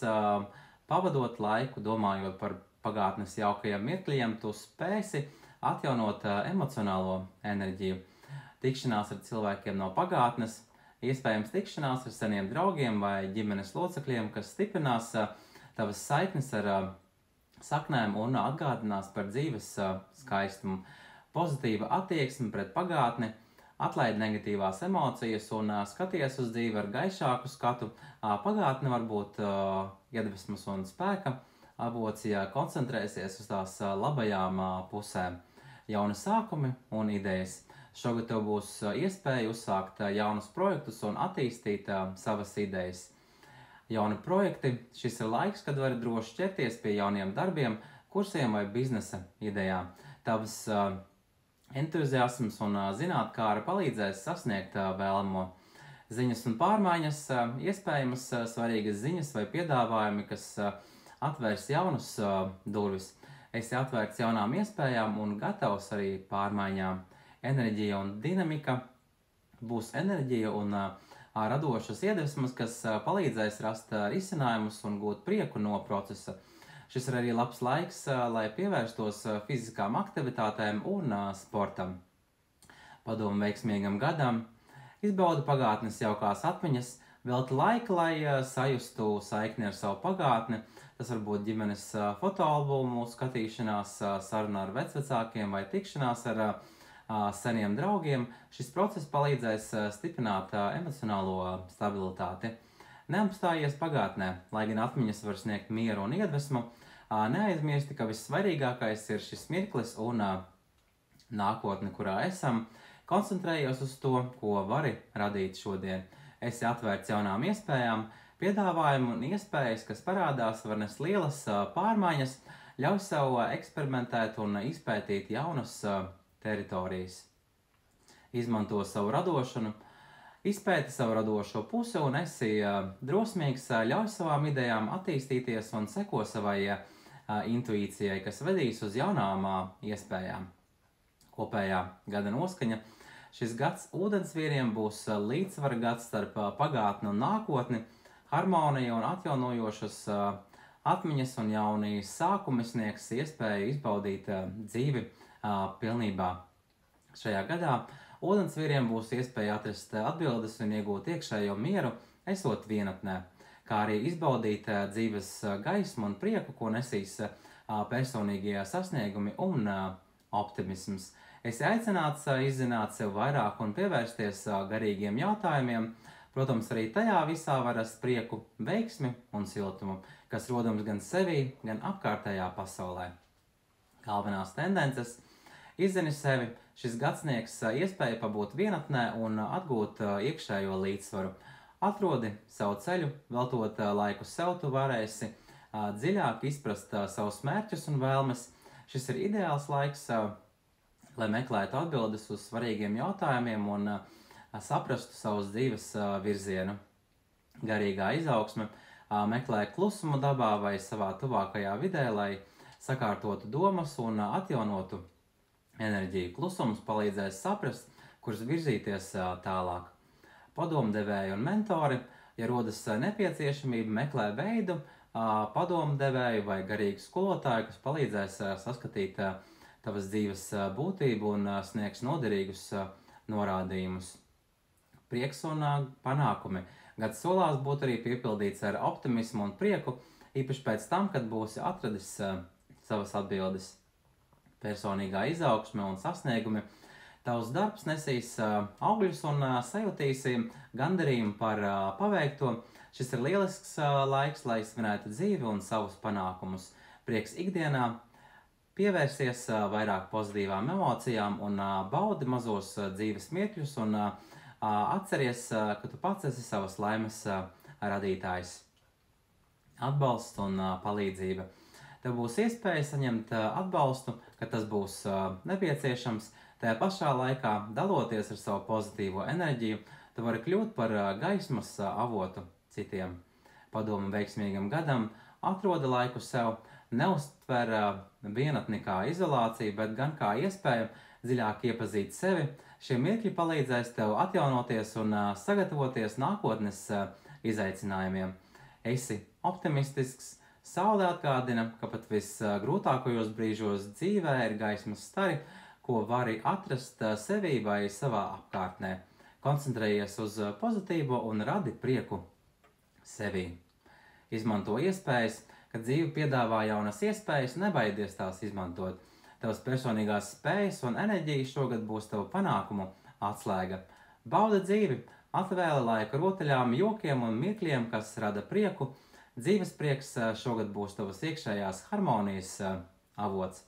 pavadot laiku, domājot par pagātnes jaukajiem mirkļiem, tu spēsi atjaunot emocionālo enerģiju. Tikšanās ar cilvēkiem no pagātnes, iespējams tikšanās ar seniem draugiem vai ģimenes locekļiem, kas stiprinās tavas saiknes ar saknēm un atgādinās par dzīves skaistumu. Pozitīva attieksme pret pagātni, atlaid negatīvās emocijas un skaties uz dzīvi ar gaišāku skatu. Pagātne var būt iedvesmas un spēka avots, ja koncentrēsies uz tās labajām pusēm. Jauni sākumi un idejas. Šogad tev būs iespēja uzsākt jaunus projektus un attīstīt savas idejas. Jauni projekti. Šis ir laiks, kad vari droši ķerties pie jauniem darbiem, kursiem vai biznesa idejām. Tavs entuziasms un zinātkāra palīdzēs sasniegt vēlamo. Ziņas un pārmaiņas, iespējamas svarīgas ziņas vai piedāvājumi, kas atvērs jaunas durvis. Esi atvērts jaunām iespējām un gatavs arī pārmaiņām. Enerģija un dinamika būs enerģija un radošas iedvesmas, kas palīdzēs rast risinājumus un gūt prieku no procesa. Šis ir arī labs laiks, lai pievērstos fiziskām aktivitātēm un sportam. Padomu veiksmīgam gadam, izbauda pagātnes jaukās atmiņas, velti laika, lai sajustu saikni ar savu pagātni. Tas var būt ģimenes fotoalbumu skatīšanās, saruna ar vecvecākiem vai tikšanās ar seniem draugiem. Šis process palīdzēs stiprināt emocionālo stabilitāti. Neapstājies pagātnē, lai gan atmiņas var sniegt mieru un iedvesmu, neaizmirsti, ka vissvarīgākais ir šis mirklis un nākotne, kurā esam. Koncentrējies uz to, ko vari radīt šodien. Esi atvērts jaunām iespējām, piedāvājumu un iespējas, kas parādās, var nest lielas pārmaiņas, ļauj sev eksperimentēt un izpētīt jaunas teritorijas. Izmanto savu radošanu, izpēti savu radošo pusi un esi drosmīgs, ļauj savām idejām attīstīties un seko savai intuīcijai, kas vedīs uz jaunām iespējām. Kopējā gada noskaņa. Šis gads ūdensvīriem būs līdzsvara gads starp pagātni un nākotni, harmonija un atjaunojošas atmiņas un jauni sākumi sniegs iespēju izbaudīt dzīvi pilnībā. Šajā gadā ūdensvīriem būs iespēja atrast atbildes un iegūt iekšējo mieru, esot vienatnē, kā arī izbaudīt dzīves gaismu un prieku, ko nesīs personīgie sasniegumi un optimisms. Esi aicināts izzināt sev vairāk un pievērsties garīgiem jautājumiem. Protams, arī tajā visā var rast prieku, veiksmi un siltumu, kas rodams gan sevī, gan apkārtējā pasaulē. Galvenās tendences. Izzini sevi, šis gads sniegs iespēju pabūt vienatnē un atgūt iekšējo līdzsvaru. Atrodi savu ceļu, veltot laiku sev, tu varēsi dziļāk izprast savus mērķus un vēlmes. Šis ir ideāls laiks, lai meklētu atbildes uz svarīgiem jautājumiem un saprastu savus dzīves virzienu. Garīgā izaugsme, meklē klusumu dabā vai savā tuvākajā vidē, lai sakārtotu domas un atjaunotu enerģiju. Klusums palīdzēs saprast, kurš virzīties tālāk. Padomdevēji un mentori, ja rodas nepieciešamība, meklē veidu, padomdevēju vai garīgu skolotāju, kas palīdzēs saskatīt tavas dzīves būtību un sniegs noderīgus norādījumus. Prieks un panākumi. Gads solās būt arī piepildīts ar optimismu un prieku, īpaši pēc tam, kad būsi atradis savas atbildes. Personīgā izaugsme un sasniegumi. Tavs darbs nesīs augļus un sajutīsi gandarījumu par paveikto. Šis ir lielisks laiks, lai svinētu dzīvi un savus panākumus. Prieks ikdienā. Pievērsies vairāk pozitīvām emocijām un baudi mazos dzīves mirkļus un atceries, ka tu pats esi savas laimes radītājs. Atbalsts un palīdzība. Tev būs iespēja saņemt atbalstu, kad tas būs nepieciešams. Tajā pašā laikā, daloties ar savu pozitīvo enerģiju, tu vari kļūt par gaismas avotu citiem. Padomu veiksmīgam gadam, atrodi laiku sev, neuztver vienatni kā izolāciju, bet gan kā iespēju dziļāk iepazīt sevi. Šie mirkļi palīdzēs tev atjaunoties un sagatavoties nākotnes izaicinājumiem. Esi optimistisks, saule atgādina, ka pat visgrūtākajos brīžos dzīvē ir gaismas stari, ko vari atrast sevī vai savā apkārtnē. Koncentrējies uz pozitīvo un radi prieku sevī. Izmanto iespējas, kad dzīve piedāvā jaunas iespējas, nebaidies tās izmantot. Tavas personīgās spējas un enerģija šogad būs tavu panākumu atslēga. Baudi dzīvi, atvēli laiku rotaļām, jokiem un mirkļiem, kas rada prieku. Dzīves prieks šogad būs tavas iekšējās harmonijas avots.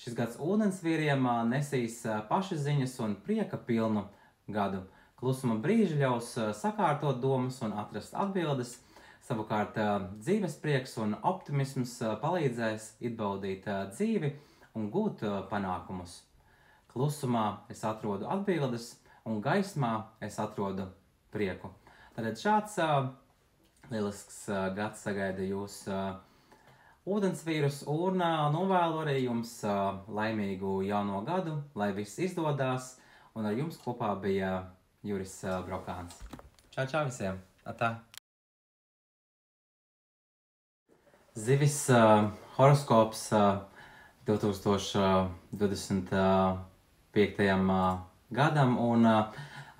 Šis gads ūdensvīriem nesīs pašziņas un prieka pilnu gadu. Klusuma brīži ļaus sakārtot domas un atrast atbildes. Savukārt dzīves prieks un optimisms palīdzēs izbaudīt dzīvi un gūt panākumus. Klusumā es atrodu atbildes un gaismā es atrodu prieku. Tad šāds lielisks gads sagaida jūs ūdensvīrus un novēlu arī jums laimīgu jauno gadu, lai viss izdodas, un ar jums kopā bija Juris Brokāns. Čau visiem! Atā! Zivis horoskops 2025. Gadam un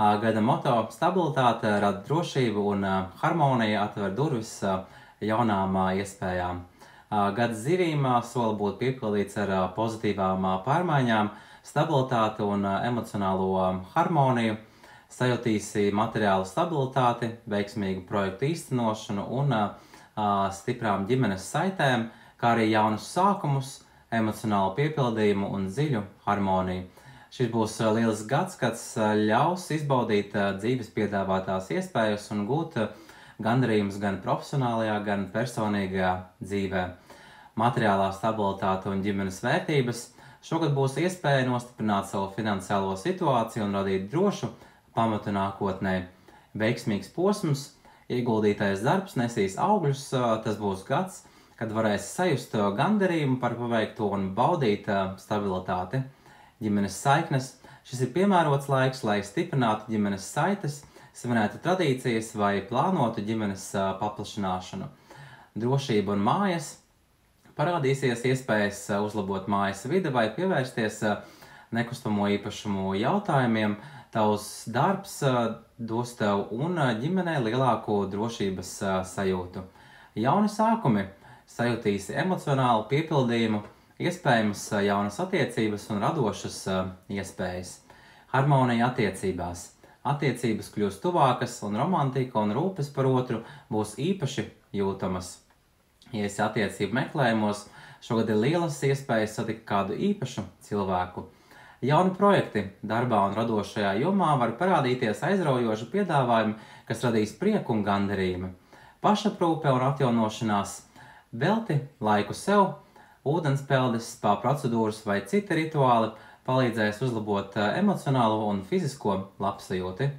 gada moto stabilitāte rada drošību un harmonija atver durvis jaunām iespējām. Gads zivīm sola būt piepildīts ar pozitīvām pārmaiņām, stabilitāti un emocionālo harmoniju, sajutīsi materiālu stabilitāti, veiksmīgu projektu īstenošanu un stiprām ģimenes saitēm, kā arī jaunus sākumus, emocionālu piepildījumu un dziļu harmoniju. Šis būs lielisks gads, kas ļaus izbaudīt dzīves piedāvātās iespējas un gūt gandarījumus gan profesionālajā, gan personīgajā dzīvē. Materiālā stabilitāte un ģimenes vērtības. Šogad būs iespēja nostiprināt savu finansiālo situāciju un radīt drošu pamatu nākotnē. Veiksmīgs posms, ieguldītais darbs nesīs augļus, tas būs gads, kad varēs sajust gandarījumu par paveikto un baudīt stabilitāti. Ģimenes saiknes. Šis ir piemērots laiks, lai stiprinātu ģimenes saites, svinētu tradīcijas vai plānotu ģimenes paplašināšanu. Drošība un mājas. Parādīsies iespējas uzlabot mājas vidi vai pievērsties nekustamo īpašumu jautājumiem. Tavs darbs dos tev un ģimenei lielāku drošības sajūtu. Jauni sākumi. Sajutīsi emocionālu piepildījumu, iespējams jaunas attiecības un radošas iespējas. Harmonija attiecībās. Attiecības kļūst tuvākas un romantika un rūpes par otru būs īpaši jūtamas. Ja esi attiecību meklējumos, šogad ir lielas iespējas satikt kādu īpašu cilvēku. Jauni projekti darbā un radošajā jomā var parādīties aizraujoši piedāvājumi, kas radīs prieku un gandarījumu. Pašaprūpe un atjaunošanās. Velti laiku sev, ūdenspeldes, spā procedūras vai citi rituāli palīdzēs uzlabot emocionālo un fizisko labsajūti.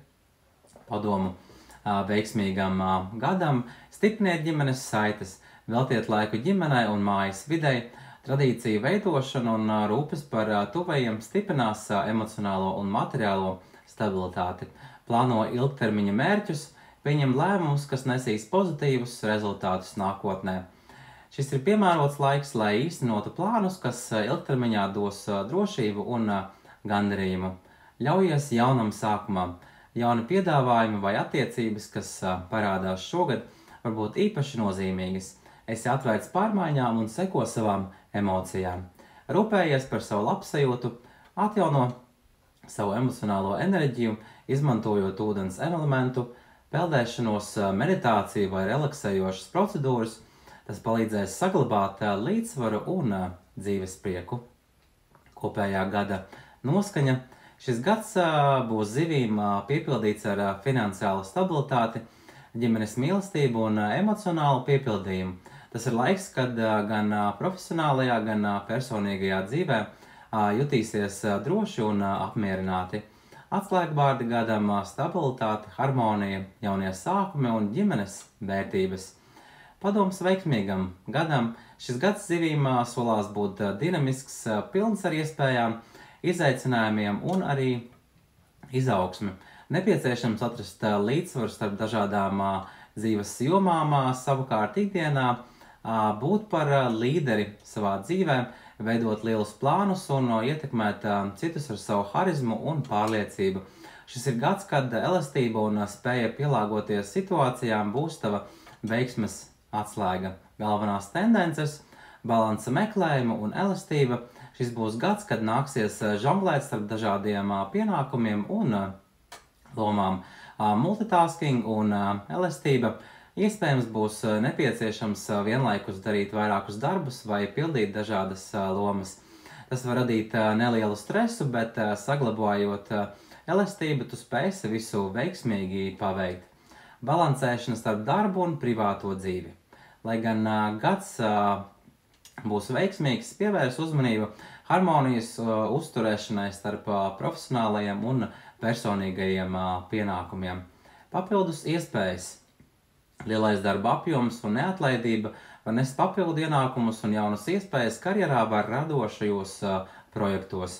Padomu veiksmīgam gadam, stipriniet ģimenes saites, veltiet laiku ģimenei un mājas videi, tradīciju veidošana un rūpes par tuvajiem stiprinās emocionālo un materiālo stabilitāti. Plāno ilgtermiņa mērķus, pieņem lēmumus, kas nesīs pozitīvus rezultātus nākotnē. Šis ir piemērots laiks, lai īstenotu plānus, kas ilgtermiņā dos drošību un gandarījumu. Ļaujies jaunam sākumam. Jauni piedāvājumi vai attiecības, kas parādās šogad, var būt īpaši nozīmīgas. Esi atvērts pārmaiņām un seko savām emocijām. Rūpējies par savu labsajūtu, atjauno savu emocionālo enerģiju, izmantojot ūdens elementu, peldēšanos, meditāciju vai relaksējošas procedūras. Tas palīdzēs saglabāt līdzsvaru un dzīves prieku. Kopējā gada noskaņa. Šis gads būs zivīm piepildīts ar finansiālu stabilitāti, ģimenes mīlestību un emocionālu piepildījumu. Tas ir laiks, kad gan profesionālajā, gan personīgajā dzīvē jutīsies droši un apmierināti. Atslēgvārdi gadam stabilitāte, harmonija, jaunie sākumi un ģimenes vērtības. Padoms veiksmīgam gadam. Šis gads zivīm solās būt dinamisks, pilns ar iespējām, izaicinājumiem un arī izaugsmi. Nepieciešams atrast līdzsvaru starp dažādām dzīves jomām, savukārt ikdienā būt par līderi savā dzīvē, veidot lielus plānus un ietekmēt citus ar savu harizmu un pārliecību. Šis ir gads, kad elastība un spēja pielāgoties situācijām būs tava veiksmes atslēga. Galvenās tendences, balansa meklējuma un elastība. Šis būs gads, kad nāksies žonglēt starp dažādiem pienākumiem un lomām. Multitasking un elastība. Iespējams būs nepieciešams vienlaikus darīt vairākus darbus vai pildīt dažādas lomas. Tas var radīt nelielu stresu, bet saglabājot elastību, tu spēsi visu veiksmīgi paveikt. Balansēšana starp darbu un privāto dzīvi. Lai gan gads būs veiksmīgs, pievērs uzmanību harmonijas uzturēšanai starp profesionālajiem un personīgajiem pienākumiem. Papildus iespējas. Lielais darba apjoms un neatlaidība var nest papildu ienākumus un jaunas iespējas karjerā vai radošajos projektos.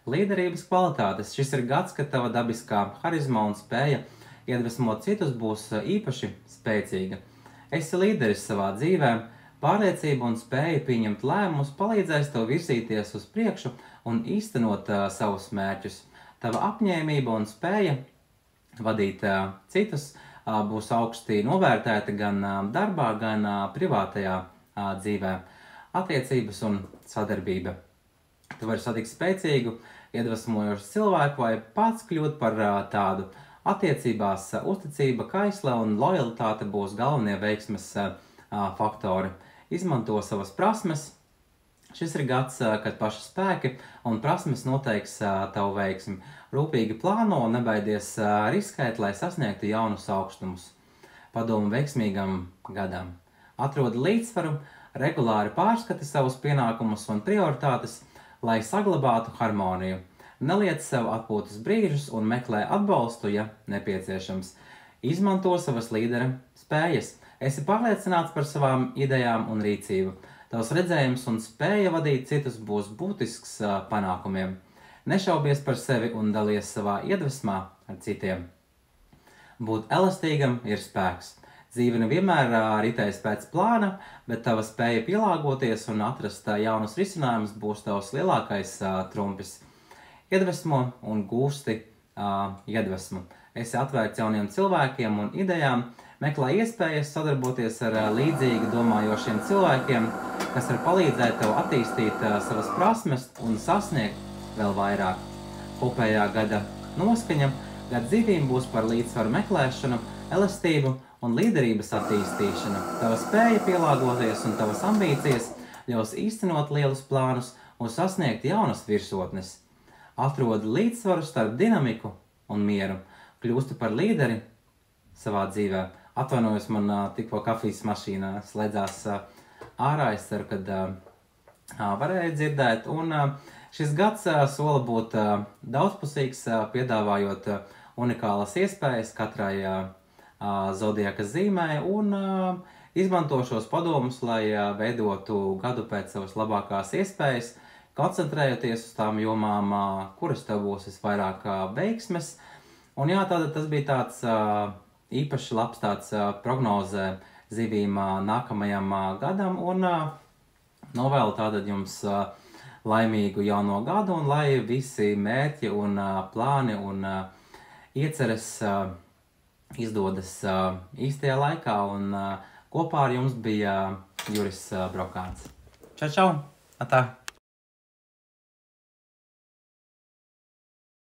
Līderības kvalitātes. Šis ir gads, kad tava dabiskā harizma un spēja iedvesmot citus būs īpaši spēcīga. Esi līderis savā dzīvē, pārliecība un spēja pieņemt lēmumus palīdzēs tev virzīties uz priekšu un īstenot savus mērķus. Tava apņēmība un spēja vadīt citus būs augsti novērtēta gan darbā, gan privātajā dzīvē. Attiecības un sadarbība. Tu vari satikt spēcīgu, iedvesmojošu cilvēku vai pats kļūt par tādu. Attiecībās uzticība, kaisle un lojalitāte būs galvenie veiksmes faktori. Izmanto savas prasmes. Šis ir gads, kad paši spēki un prasmes noteiks tavu veiksmi. Rūpīgi plāno un nebaidies riskēt, lai sasniegtu jaunus augstumus. Padomu veiksmīgam gadam. Atrodi līdzsvaru, regulāri pārskati savus pienākumus un prioritātes, lai saglabātu harmoniju. Neliec sev atpūtas brīžus un meklē atbalstu, ja nepieciešams. Izmanto savas līdera spējas. Esi pārliecināts par savām idejām un rīcību. Tavs redzējums un spēja vadīt citus būs būtisks panākumiem. Nešaubies par sevi un dalies savā iedvesmā ar citiem. Būt elastīgam ir spēks. Dzīve nevienmēr ritēs pēc plāna, bet tava spēja pielāgoties un atrast jaunus risinājumus būs tavs lielākais trumpis. Iedvesmo un gūsti iedvesmu. Esi atvērts jauniem cilvēkiem un idejām, meklē iespējas sadarboties ar līdzīgi domājošiem cilvēkiem, kas var palīdzēt tev attīstīt savas prasmes un sasniegt vēl vairāk. Kopējā gada noskaņa, gada dzīvība būs par līdzsvaru meklēšanu, elastību un līderības attīstīšanu. Tava spēja pielāgoties un tavas ambīcijas ļaus īstenot lielus plānus un sasniegt jaunas virsotnes. Atrodi līdzsvaru starp dinamiku un mieru. Kļūsti par līderi savā dzīvē. Atvainojos, man tikko kafijas mašīnā slēdzās ārā. Es ceru, ka varēja dzirdēt. Un šis gads sola būt daudzpusīgs, piedāvājot unikālas iespējas katrai zodiaka zīmē un izmanto šos padomus, lai veidotu gadu pēc savas labākās iespējas, koncentrējoties uz tām jomām, kuras tev būs visvairāk veiksmes. Un jā, tātad tas bija tāds īpaši labs tāds prognozē zivīm nākamajam gadam un novēlu tātad jums laimīgu jauno gadu un lai visi mērķi un plāni un ieceres izdodas īstajā laikā un kopā ar jums bija Juris Brokāns. Čau, čau! Atā!